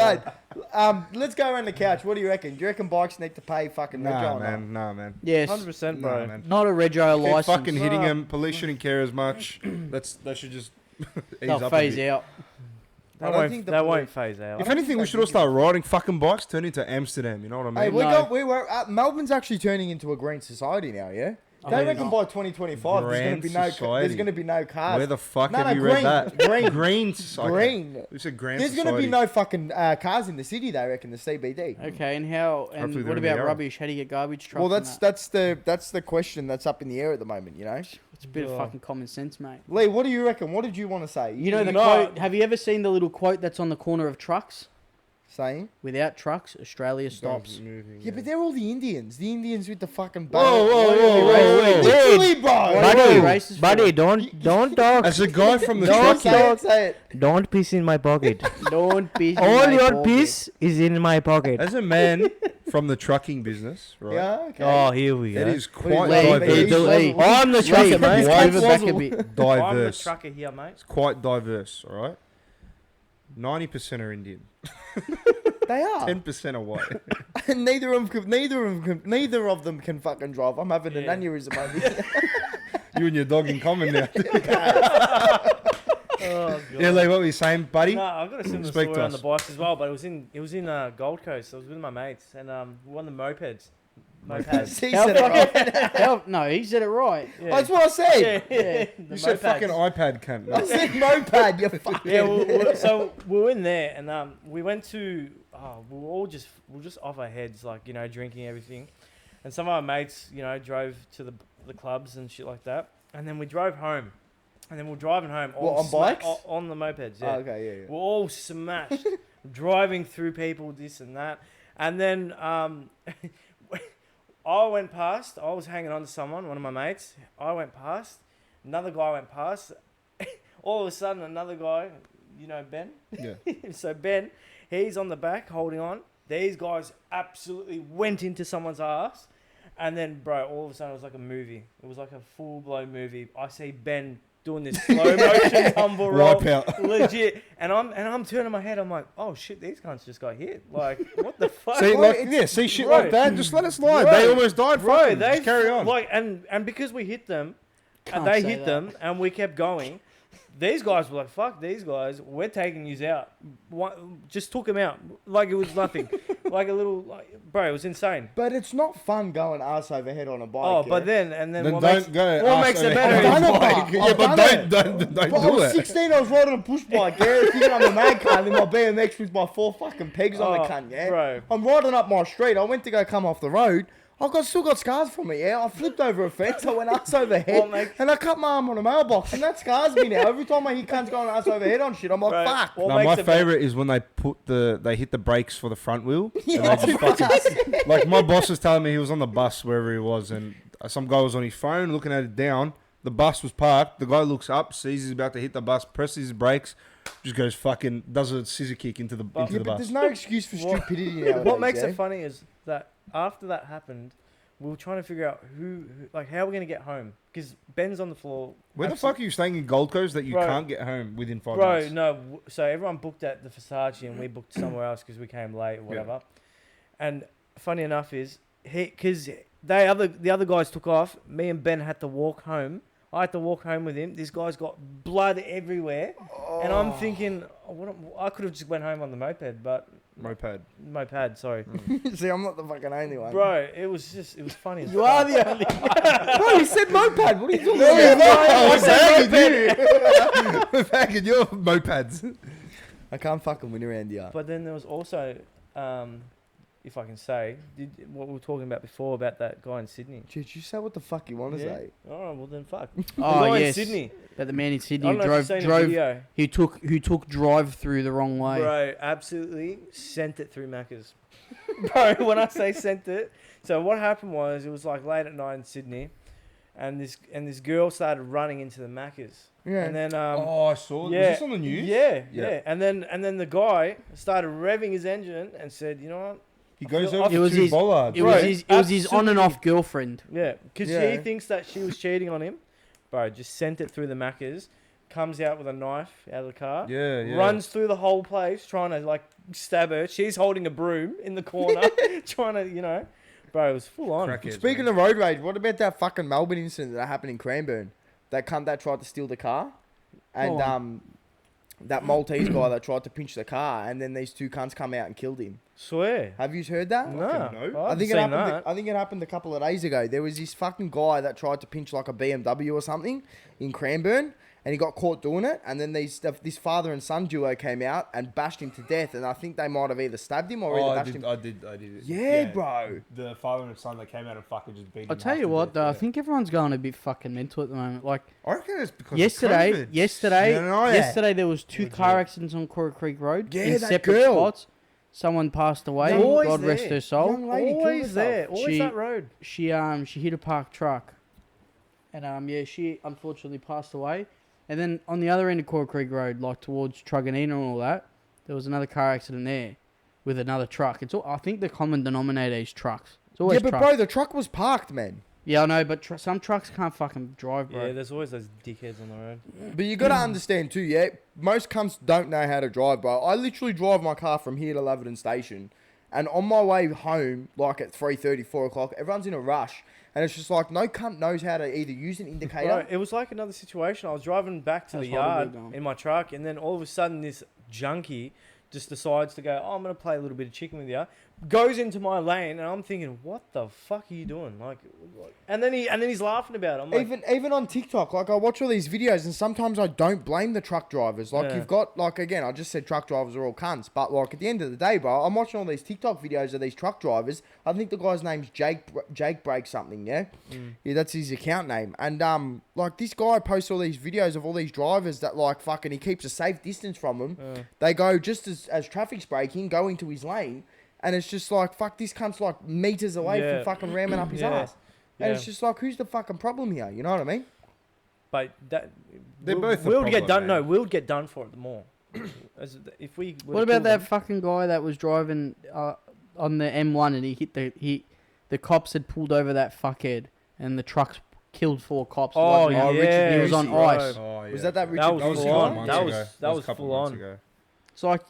bad. Let's go around the couch. What do you reckon? Do you reckon bikes need to pay fucking rego Nah, or not? man. Nah, man. Yes, 100%, Nah, bro. man. not a rego Keep license. fucking hitting Nah. them. Police shouldn't care as much. They should just ease They'll up phase a bit. out. I That don't won't, think the that police- won't phase out. If anything, we should all start riding fucking bikes, turn into Amsterdam. You know what I mean? Hey, No. we were Melbourne's actually turning into a green society now. Yeah. They mean, reckon by 2025 there's going to be Grand society. there's going to be no cars. Where the fuck No, have no, you green, read that? green. Green society. Green. We said grand There's going society. to be no fucking cars in the city. They reckon the CBD. Okay, and how? And Hopefully what they're in the about Yarra. rubbish? How do you get garbage trucks? Well, and that's the question that's up in the air at the moment. You know, it's a bit of Yeah. fucking common sense, mate. Lee, what do you reckon? What did you want to say? You know the No. quote. Have you ever seen the little quote that's on the corner of trucks? saying? Without trucks, Australia stops. Yeah, but they're all the Indians. The Indians with the fucking. Whoa, whoa, whoa, Why whoa, are you whoa. racist? Literally, bro. Why are you Buddy, racist for? buddy, don't talk. As a guy from the Don't trucking, Say it, say it. Don't piss in my pocket. Don't be. All your piss is in my pocket. as a man from the trucking business, right? Yeah, okay. Oh, here we go. It is What do you quite Lee, Lee, diverse. Lee, I'm the Lee, trucker, mate. move it back a Wazzle. bit. I'm the Diverse. trucker here, mate. It's quite diverse, all right? 90% are Indian. They are. 10% are white. And neither of them can fucking drive. I'm having an aneurysm over here. You and your dog in common now. Oh, God. Yeah, Leigh, what were you saying, buddy? No, I've got a similar Speak story to on the us. bikes as well, but it was in Gold Coast. I was with my mates, and we won the mopeds. Mopeds. He said it right. No, he said it right. Yeah. That's what I said. Yeah. You The said mopeds. fucking iPad cunt. I said moped, you fucking. Yeah, so we were in there, and we went to. We were just off our heads, like, you know, drinking everything, and some of our mates, you know, drove to the clubs and shit like that, and then we drove home, and then we're driving home. What, on bikes? On the mopeds, yeah. Oh, okay, yeah. We're all smashed, driving through people, this and that. And then I went past. I was hanging on to someone, one of my mates. I went past. Another guy went past. All of a sudden, another guy, you know, Ben? Yeah. So Ben, he's on the back holding on. These guys absolutely went into someone's ass. And then, bro, all of a sudden, it was like a movie. It was like a full-blown movie. I see Ben doing this slow motion tumble roll, Wipeout. legit, and I'm turning my head. I'm like, oh shit, these guys just got hit. Like, what the fuck? See, Bro, like, it's- yeah, see shit bro. like that. Just let us lie. Bro. They almost died. Bro, Fucking, they just carry on. like, and because we hit them, Can't and they say hit that. them, and we kept going. These guys were like, fuck these guys. We're taking yous out. Just took them out like it was nothing. Like a little, bro, it was insane. But it's not fun going ass over head on a bike. Oh, yeah? but then Then what don't makes, go. what arse makes it over better head I've on done a it, bike. bro. Yeah, I've but done don't But I do was it. 16, I was riding a push bike, yeah, thinking I'm a man cunt in my BMX with my 4 fucking pegs on the cunt, yeah. bro. I'm riding up my street. I went to go come off the road. Still got scars from it, yeah. I flipped over a fence. I went ass over head, What makes- and I cut my arm on a mailbox, and that scars me now. Every time I hear cunts going ass over head on shit, I'm like, Bro, fuck. what No, makes my it better- favourite is when they hit the brakes for the front wheel. And Yeah. they just fucking, like my boss was telling me he was on the bus wherever he was, and some guy was on his phone looking at it down. The bus was parked. The guy looks up, sees he's about to hit the bus, presses his brakes, just goes fucking does a scissor kick into the Yeah, into the but bus. there's no excuse for What- stupidity nowadays. What makes yeah? it funny is that after that happened, we were trying to figure out who like, how we're going to get home. Because Ben's on the floor. Where the fuck are you staying in Gold Coast that you Bro. can't get home within 5 Bro, minutes? no. So everyone booked at the Versace and we booked somewhere else because we came late or whatever. And funny enough is, because the other guys took off, me and Ben had to walk home. I had to walk home with him. This guy's got blood everywhere. And I'm thinking, I could have just went home on the moped, but... Moped. Sorry. See, I'm not the fucking only one. Bro, it was funny. as You fuck. are the only one. Bro, he said moped. What are you talking No, about? no, I I said moped. We're back in your mopeds. I can't fucking win around here. But then there was also, if I can say, what we were talking about before about that guy in Sydney. Did you say what the fuck you want to say? Oh, well then fuck. Oh, the guy yes. in Sydney. But the man in I Sydney don't who know if you've seen the video. who took drive through the wrong way. Bro, absolutely sent it through Macca's. Bro, when I say sent it, so what happened was it was like late at night in Sydney, and this girl started running into the Macca's. Yeah. And then Oh, I saw. yeah, Was this on the news? Yeah, Yeah. yeah. And then the guy started revving his engine and said, you know what? He goes feel- over It was to his- bollards. It Bro, was his on and absolutely. off girlfriend. Yeah, because Yeah. he thinks that she was cheating on him. Bro, just sent it through the Macca's, comes out with a knife out of the car, Yeah, yeah. runs through the whole place trying to like stab her. She's holding a broom in the corner, trying to, you know. Bro, it was full on. Crackheads, Speaking man. of road rage, what about that fucking Melbourne incident that happened in Cranbourne? That cunt that tried to steal the car, and Go on. that Maltese guy that tried to pinch the car, and then these two cunts come out and killed him. Swear. Have you heard that? No, Fucking no. I I think it seen happened. that. I think it happened a couple of days ago. There was this fucking guy that tried to pinch like a BMW or something in Cranbourne, and he got caught doing it. And then this father and son duo came out and bashed him to death. And I think they might have either stabbed him or Oh, either I bashed did. him. I did. Yeah, bro. The father and son that came out and fucking just beat him. I'll tell you what, though, I think everyone's going a bit fucking mental at the moment. Like I reckon it's because yesterday, of COVID. yesterday, Yeah. there was 2 car accidents on Cora Creek Road Yeah, in that separate girl. spots. Someone passed away. Young- Always God rest there. her soul. Young lady killed Always herself. there. Always She- that road. She hit a parked truck, and yeah, she unfortunately passed away. And then on the other end of Cora Creek Road, like towards Truganina and all that, there was another car accident there with another truck. It's all, I think the common denominator is trucks. It's always Yeah, but trucks. bro, the truck was parked, man. Yeah, I know, but some trucks can't fucking drive, bro. Yeah, there's always those dickheads on the road. But you gotta understand too, yeah. Most cunts don't know how to drive, bro. I literally drive my car from here to Leverton Station, and on my way home, like at 3:30, 4 o'clock, everyone's in a rush, and it's just like no cunt knows how to either use an indicator. Bro, it was like another situation. I was driving back to How's the Heidelberg yard going? in my truck, and then all of a sudden this junkie just decides to go, oh, I'm going to play a little bit of chicken with you. Goes into my lane, and I'm thinking, what the fuck are you doing? Like, and then he's laughing about it. I'm like, Even on TikTok, like I watch all these videos, and sometimes I don't blame the truck drivers. Like Yeah. you've got, like again, I just said truck drivers are all cunts, but like at the end of the day, bro, I'm watching all these TikTok videos of these truck drivers. I think the guy's name's Jake Break something, yeah, yeah, that's his account name. And like this guy posts all these videos of all these drivers that like fucking he keeps a safe distance from them. They go just as traffic's braking, go into his lane. And it's just like, fuck, this cunt's like meters away from fucking ramming up his ass. And it's just like, who's the fucking problem here? You know what I mean? but that They're we'll, both the we'll get problem, done. man. No, we'll get done for it more. If we. were What to about kill that them- fucking guy that was driving on the M1 and he hit the cops had pulled over that fuckhead and the trucks killed 4 cops. Oh, Like, now yeah, he was on bro. ice. Oh, yeah. Was that Richard That was Pusey full guy? on. That was a couple full months on. ago. It's like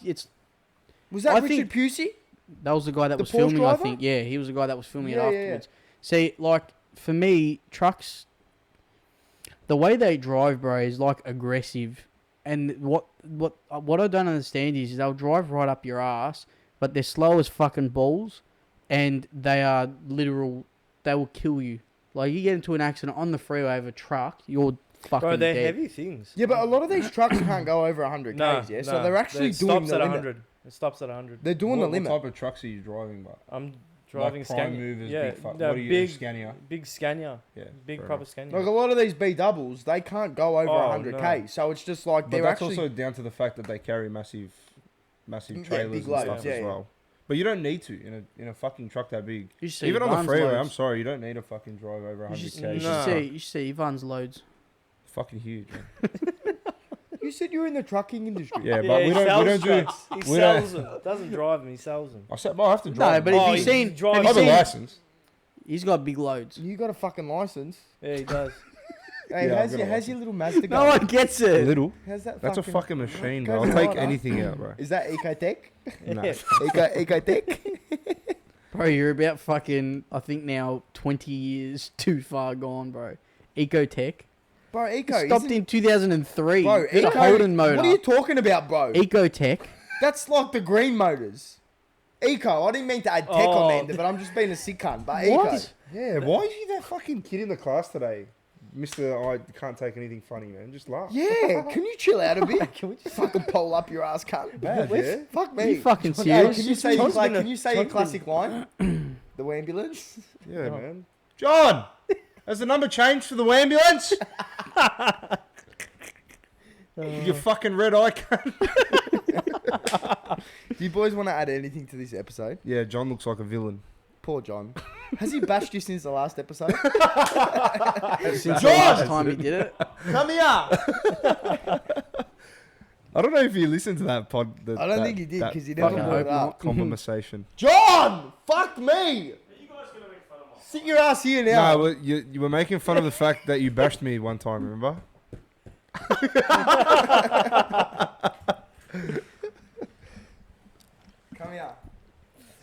Was that I Richard think- Pusey? that was the guy that The was Porsche filming. driver? I think he was the guy that was filming Yeah, it yeah, yeah. afterwards. See, like for me, trucks, the way they drive, bro, is like aggressive. And what I don't understand is they'll drive right up your ass, but they're slow as fucking balls, and they are literal. They will kill you. Like you get into an accident on the freeway of a truck, you're fucking Bro, they're dead. heavy things. Yeah, but a lot of these trucks can't go over 100 No, k's, yeah? So they're actually it doing stops the at limit. 100. It stops at 100. They're doing what, the limit. What type of trucks are you driving, but I'm driving like prime Scania. movers, Yeah, big fuck. no, What are you, big Scania? Big Scania. Yeah, Big fair proper enough. Scania. Like a lot of these B doubles, they can't go over Oh, 100 k. So it's just like But they're that's actually. also down to the fact that they carry massive trailers big and loads, stuff yeah, as yeah. well. But you don't need to in a fucking truck that big. You should see Even on the Ivan's freeway, loads. I'm sorry, you don't need to fucking drive over 100 You k's. Nah. should see Ivan's loads. Fucking huge, man. You said you were in the trucking industry. Yeah, but he we don't do. trucks. He we sells them. Doesn't drive them. He sells them. I have to drive. but them. if Oh, you've he seen, drives- have I you have a seen, license. he's got big loads. You got a fucking license. Yeah, he does. Hey, Yeah, I've got a how's your little Mazda No going? one gets it. Little. How's that That's a fucking machine, bro. Goes I'll take right, huh? anything out, bro. Is that Ecotech? No. Ecotech? Bro, you're about fucking, I think now 20 years too far gone, bro. Ecotech. Bro, Eco. Stopped isn't- in 2003. Bro, It's a Eco. Holden motor. What are you talking about, bro? Ecotech. That's like the green motors. Eco. I didn't mean to add tech on the end of it. I'm just being a sick cunt. But Eco. What? Yeah, why is he that fucking kid in the class today? Mr. I can't take anything funny, man. Just laugh. Yeah, can you chill out a bit? Can we just fucking pull up your ass, cunt? Bad, yeah? Fuck Are me. you fucking Hey, serious? can you say John's like, been a- can you say your John's classic line? The ambulance. Yeah, man. John! Has the number changed for the ambulance? You fucking red eye cunt. Do you boys want to add anything to this episode? Yeah, John looks like a villain. Poor John. Has he bashed you since the last episode? Since the last time he did it. Come here. I don't know if you listened to that pod. I don't think he did because he never fucking brought it hope up. Conversation. John! Fuck me! Sit your ass here now. No, well, you were making fun of the fact that you bashed me one time, remember? Come here.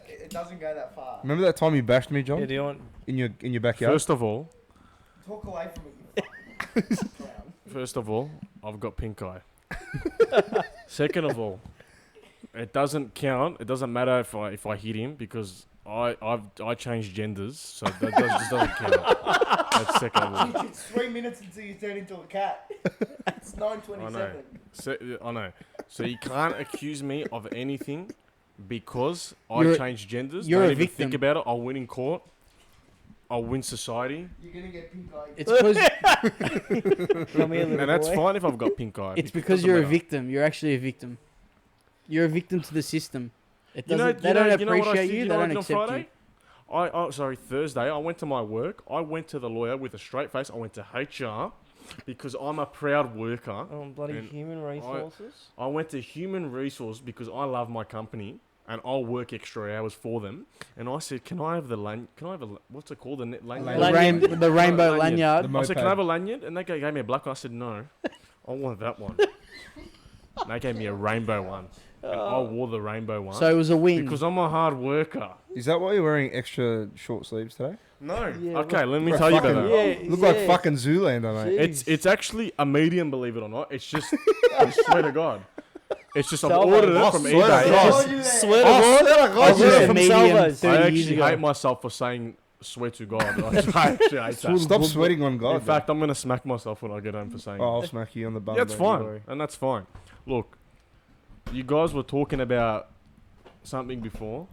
It doesn't go that far. Remember that time you bashed me, Yeah, John? do you want? In your backyard? First of all, Talk away from it. I've got pink eye. Second of all, it doesn't count. It doesn't matter if I hit him because I changed genders, so just doesn't count. That's second of all. It's 3 minutes until you turn into a cat. It's 9:27. I know. So you can't accuse me of anything because You're- I changed genders. you're Don't a even victim. think about it. I'll win in court. I'll win society. You're gonna get pink eye. It's because Come here, little And that's boy. fine if I've got pink eye. it's It because doesn't you're a matter. victim. You're actually a victim. You're a victim to the system. It You know- doesn't. They you know- don't you know what I appreciate did, you. you They know, don't like on accept you. Friday? Thursday, I went to my work. I went to the lawyer with a straight face. I went to HR because I'm a proud worker. Oh, bloody And human resources. I went to human resource because I love my company and I'll work extra hours for them. And I said, can I have what's it called? The lanyard? Lanyard. The rainbow Lanyard. lanyard. The I said, can I moped. have a lanyard? And they gave me a black one. I said, no, I want that one. And they gave me a rainbow one. And I wore the rainbow one. So it was a win. because I'm a hard worker. Is that why you're wearing extra short sleeves today? No. Yeah, Okay, let me Bro, tell you about fucking- that. Yeah, Look like fucking Zoolander, mate. It's actually a medium, believe it or not. It's just, I swear to God. It's just, I've Salvo. ordered it Oh, from swear to eBay. God. Just swear to Oh, God. swear to I God, got you it Yeah, from medium. Salvo's. 30 I years actually ago. hate myself for saying swear to God. I actually hate that. Stop sweating on God. In fact, I'm going to smack myself when I get home for saying oh, I'll smack you on the bum. yeah, it's don't you fine. worry. And that's fine. Look, you guys were talking about something before,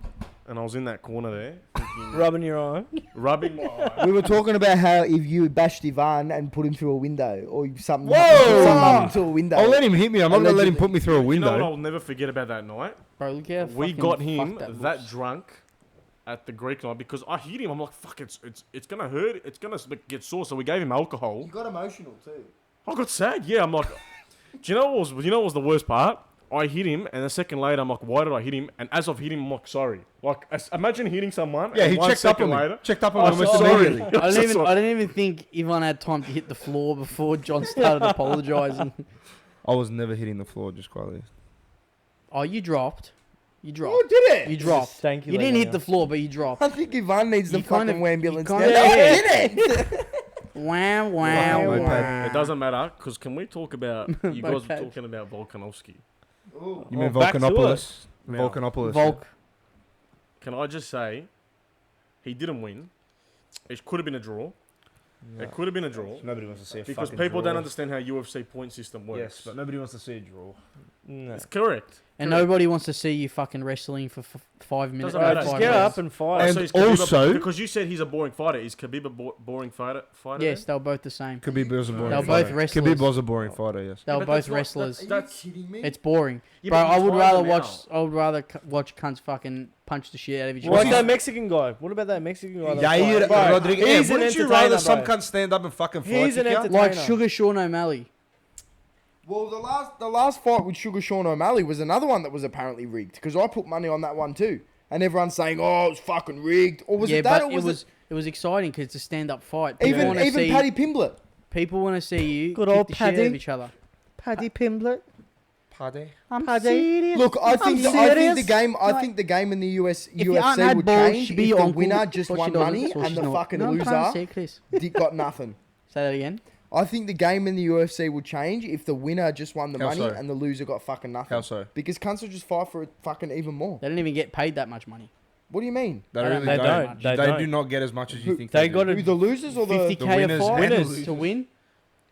and I was in that corner there, thinking, Rubbing your eye. rubbing my eye. We were talking about how if you bashed Ivan and put him through a window, or something, Whoa! something happened to a window. I'll let him hit me. I'm not going to let him Allegedly. put me through a You know what window. I'll never forget about that night? Bro, look how We fucking got him fucked that looks. drunk at the Greek night because I hit him. I'm like, fuck, it's gonna hurt. It's gonna get sore. So we gave him alcohol. You got emotional too. I got sad. Yeah, I'm like, do you know what was the worst part? I hit him, and a second later, I'm like, why did I hit him? And as I've hit him, I'm like, sorry. Like, imagine hitting someone. Yeah, and he 1 checked up second on me. later. Checked up on Oh, me almost sorry. immediately. I didn't even think Ivan had time to hit the floor before John started apologising. I was never hitting the floor, just quietly. Oh, you dropped. You dropped. Oh, did it? You dropped. Thank you. You didn't Leigh. hit the floor, but you dropped. I think Ivan needs the You kind fucking of- ambulance. you now. kind No, of- I Yeah. didn't. Wow, wow, Wow, wow. moped. It doesn't matter, because can we talk about, you guys were Moped. talking about Volkanovski. Ooh. You mean back to Volcanopolis? Now, Volcanopolis. Volk. Can I just say, he didn't win. It could have been a draw. It could have been a draw. Nobody wants to see a Because fucking people draw. don't understand how UFC point system works. Yes, but nobody wants to see a draw. No. It's correct. And Correct. nobody wants to see you fucking wrestling for 5 minutes. Doesn't Right, matter. just five get minutes. up and fight. And So is Khabib also- because you said he's a boring fighter. Is Khabib a boring fighter? Yes, they were both the same. Khabib was a boring They were fighter. both wrestlers. Khabib was a boring fighter, yes. They were but both that's not- wrestlers. That's- kidding me? It's boring. Yeah, Bro, but I he would tired rather them watch. out. I would rather watch cunts fucking punch the shit out of each What other. that Mexican guy? What about that Mexican guy? that Jair fight? Bro, Rodriguez. he's Yeah, an wouldn't you entertainer, rather some bro. cunt stand up and fucking fight He's you, an cunt? entertainer. Like Sugar Sean O'Malley. Well, the last fight with Sugar Sean O'Malley was another one that was apparently rigged because I put money on that one too, and everyone's saying, "Oh, it's fucking rigged," or was Yeah, it that? but Or was it was exciting because it's a stand-up fight. it, People want to even see. Paddy Pimblett? People want to see you Good kick old the shit out Paddy. of each other. Paddy Pimblett. Paddy. I'm Paddy. serious. Look, I think serious. the game. I Like, think the game in the If you aren't UFC had would balls, change she'd be if your the uncle. winner just But she won doesn't, money so and she's the not. fucking No, I'm trying to loser say, Chris. got nothing. Say that again. I think the game in the UFC would change if the winner just won the How money so? and the loser got fucking nothing. How so? Because cunts will just fight for it fucking even more. They don't even get paid that much money. What do you mean? They They really don't. don't. They They don't. do not get as much as you Who- think they do. got Who, the losers or the 50k a winners fight and the to losers. win.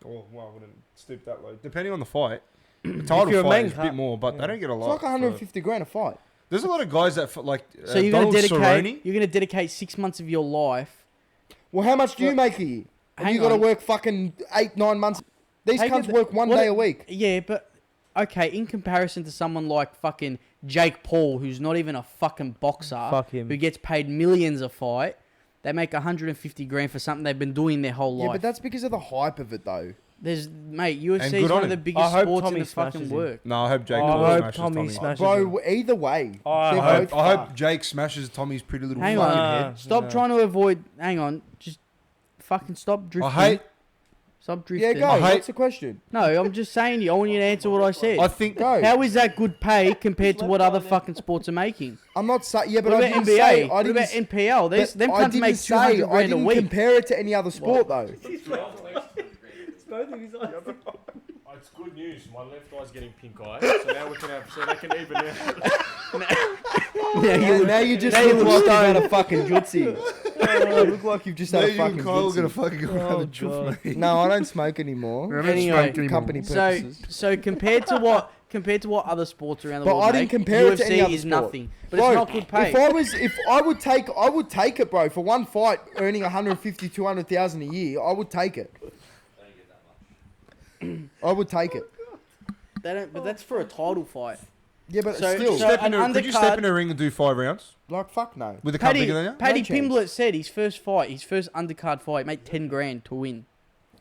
Oh, well, I wouldn't stoop that low. Depending on the fight. The title you're a fight main is a bit cut- more, but yeah. they don't get a It's lot. like 150 grand a fight. There's a lot of guys that like So you're gonna Donald dedicate. Cerrone. You're gonna dedicate 6 months of your life. Well, how much do you make a year? And Hang you got to on. work fucking 8-9 months. These Take cunts it- work one what day it- a week. Yeah, but okay. In comparison to someone like fucking Jake Paul, who's not even a fucking boxer, Fuck him. who gets paid millions a fight, they make 150 grand for something they've been doing their whole Yeah, life. but that's because of the hype of it, though. There's mate, UFC good is on one of the him. biggest I hope sports in Tommy the fucking smashes him. work. No, I hope Jake I Paul hope smashes Tommy Tommy. smashes Bro, either way. I they're hope- both I hope fucked. Jake smashes Tommy's pretty little Hang fucking on. head. Stop No. trying to avoid. Hang on, just fucking stop drifting. I hate. Stop drifting. Yeah, go. I hate- What's the question? No, I'm just saying you. I want you to answer what I said. I think. Go. How is that good pay compared to what other fucking sports are making? I'm not saying. Yeah, but What I about didn't NBA? say. I What didn't about s- NPL? There's but them I cunts didn't make say. 200 I grand a didn't week. compare it to any other sport, though. It's good news. My left eye's getting pink eye, so now we can have. So they can even out. Now you just now you look look like you've had a fucking jutsi. You look like you've just had a You fucking and Kyle are gonna jutsi. fucking go around the truth, mate. No, I don't smoke anymore. Anyway, For company So, purposes. so compared to what other sports around the But world I didn't make, compare it UFC to any other is sport. nothing. But Bro, it's not good pay. if I would take it, bro. For one fight, earning 150, 200,000 a year, I would take it. I would take it. They don't, but that's for a title fight. Yeah, but So- still, so- Could you step in a ring and do 5 rounds like fuck no. with a cunt Paddy, bigger than you? Paddy No chance. Pimblett said his first undercard fight, made 10 grand to win.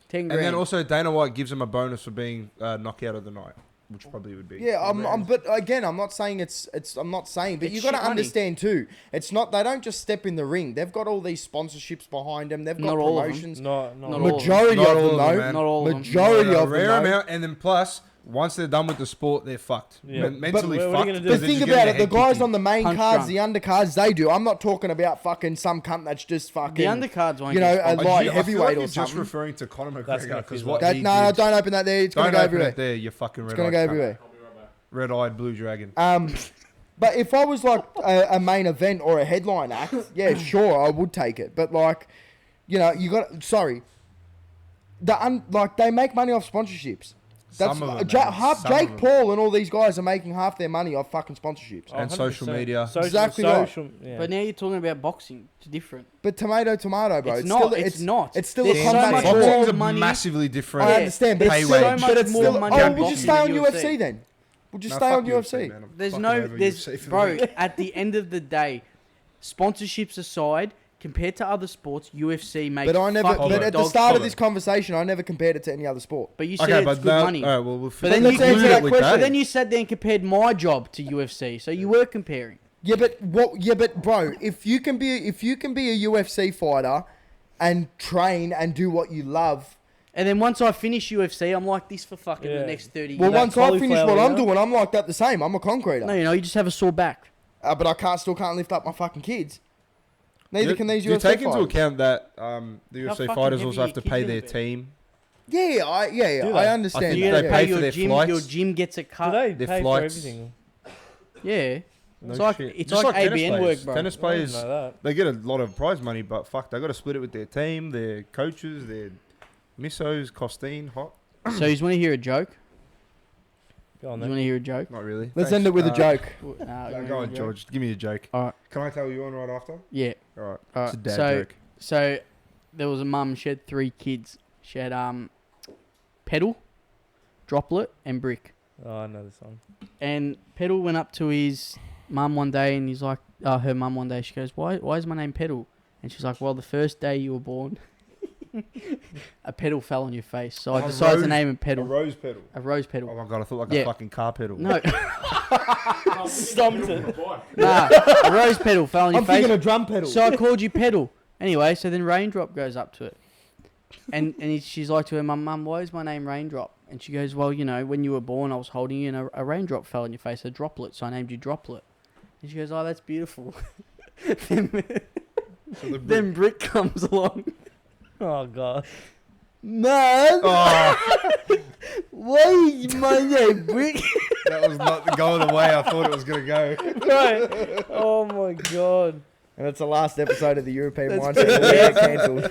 10 And grand. then also Dana White gives him a bonus for being knockout of the night. which probably would be. Yeah, but again, I'm not saying I'm not saying, but It's you got to shit money. understand too. It's not. They don't just step in the ring. They've got all these sponsorships behind them. They've got Not all of them. promotions. No, Not all of them. Majority Not of all them, of them, though. man. Not all of them. Majority a of them, rare though. amount, and then plus once they're done with the sport, they're fucked. Yeah. Mentally But what are you fucked. gonna do? But because they're think just about getting it. The their head guys kicked on the main Punch cards, drunk. the undercards, they do. I'm not talking about fucking some cunt that's just fucking. The undercards won't You know, get a sponsored. light I feel heavyweight like or you're just something. referring to Conor That's McGregor gonna because fizzle what out. he No, did. don't open that there. It's Don't gonna go open everywhere. it there. You fucking It's red-eyed gonna go cunt. everywhere. Red-eyed blue dragon. But if I was like a main event or a headline act, yeah, sure, I would take it. But like, you know, you got sorry. Like they make money off sponsorships. That's Some of them, Ja- man. half Some of Jake them. Paul and all these guys are making half their money off fucking sponsorships. Oh, And social 100%. media. Exactly right. Yeah. But now you're talking about boxing. It's different. But tomato, bro. It's not. Still, It's not. It's still There's a so combat much sport. more Boxing's a money. massively different. I understand, but There's it's pay still, wage. so but much it's more still. money Oh, in we'll boxing just stay on than UFC then. We'll just Nah, stay on fuck UFC. man. I'm There's fucking no. over There's UFC for bro. me. At the end of the day, sponsorships aside, compared to other sports, UFC makes. But I never. fucking But at the dog start shit. of this conversation, I never compared it to any other sport. But you said Okay, it's but good now, money. all right, well, we'll But then let's you answer concluded that with question. But then you sat there and compared my job to UFC, so you were comparing. Yeah, but what? Yeah, but bro, if you can be a UFC fighter, and train and do what you love. And then once I finish UFC, I'm like this for fucking the Yeah. next 30 Well, years. That once I finish what cauliflower, I'm yeah. doing, I'm like that the same. I'm a concreter. No, you just have a sore back. But I still can't lift up my fucking kids. Neither Do can these do you UFC take into fighters. account that the How UFC fucking fighters heavy also are have to your pay kids their gonna be? team? Yeah, Do I they? understand. I think You that, gotta they yeah. pay pay for your their gym. flights. Your gym gets a Do cut. they Their pay flights. for everything? Yeah. No It's like shit. it's Just like tennis ABN players. work, bro. Tennis I players, didn't know that. they get a lot of prize money, but fuck, they got to split it with their team, their coaches, their missos, Costine, hot. So you want to hear a joke? Go on You then. want to hear a joke? Not really. Let's Thanks. end it with a joke. You Go wanna hear go a on, joke? George. Give me a joke. Alright. Can I tell you one right after? Yeah. All right. All It's a right. dad So joke. so there was a mum. She had 3 kids. She had Pedal, Droplet, and Brick. Oh, I know this one. And Pedal went up to his mum one day, and he's like, her mum one day. She goes, "Why is my name Pedal?" And she's like, "Well, the first day you were born, a pedal fell on your face, so I A decided to rose- name him A Pedal, rose pedal. a rose Oh pedal." my god, I thought like Yeah. a fucking car pedal. No, Stumped it. nah, a rose pedal fell on your I'm face. thinking a drum pedal. So I called you Pedal. Anyway, so then Raindrop goes up to it. She's like to her mum, "Why is my name Raindrop?" And she goes, "Well, you know, when you were born, I was holding you and a raindrop fell on your face, a droplet, so I named you Droplet." And she goes, "Oh, that's beautiful." So the Then Brick comes along. Oh, God. Man, Oh, why is my name Brick? that was not going the way I thought it was gonna go. Right. Oh, my God. And that's the last episode of the European That's Mindset. good. We'll get cancelled.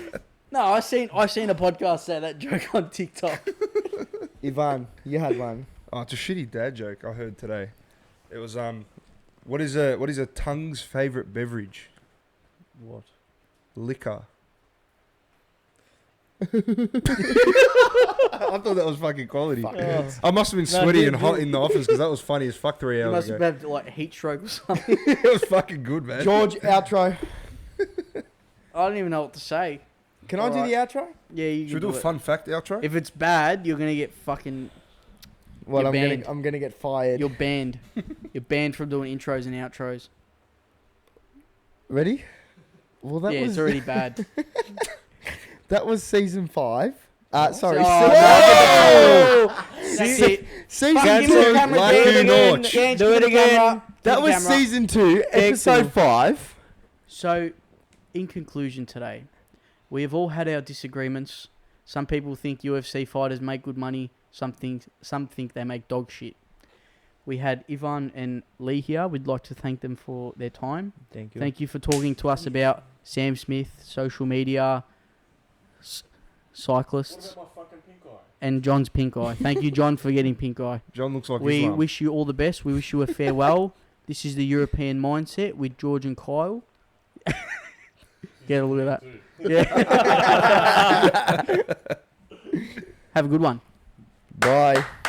No, I seen a podcast say that joke on TikTok. Ivan, you had one. Oh, it's a shitty dad joke I heard today. It was what is a tongue's favorite beverage? What? Liquor. I thought that was fucking quality. Oh. I must have been No, sweaty dude, and hot dude. in the office because that was funny as fuck 3 You hours must ago. have had like heat stroke or something. It was fucking good, man. George, outro. I don't even know what to say. Can I do the outro? Yeah, you Should we can do a it. fun fact outro? If it's bad, you're gonna get fucking. Well, You're banned. I'm gonna get fired. You're banned. You're banned from doing intros and outros. Ready? Well, that Yeah, was it's already bad. that was season 5. Sorry, Oh, That's it. season Fucking give me the 2. camera, Lucky do it again. Notch. Gans, Do give it me the again. camera. That Give was the camera. season 2, episode Excellent. 5. So, in conclusion today, we have all had our disagreements. Some people think UFC fighters make good money. Some think they make dog shit. We had Ivan and Leigh here. We'd like to thank them for their time. Thank you. Thank you for talking to us about Sam Smith, social media, cyclists, and John's pink eye. Thank you, John, for getting pink eye. John looks like We Islam. wish you all the best. We wish you a farewell. This is the European Mindset with George and Kyle. Get a look at that. Yeah. Have a good one. Bye.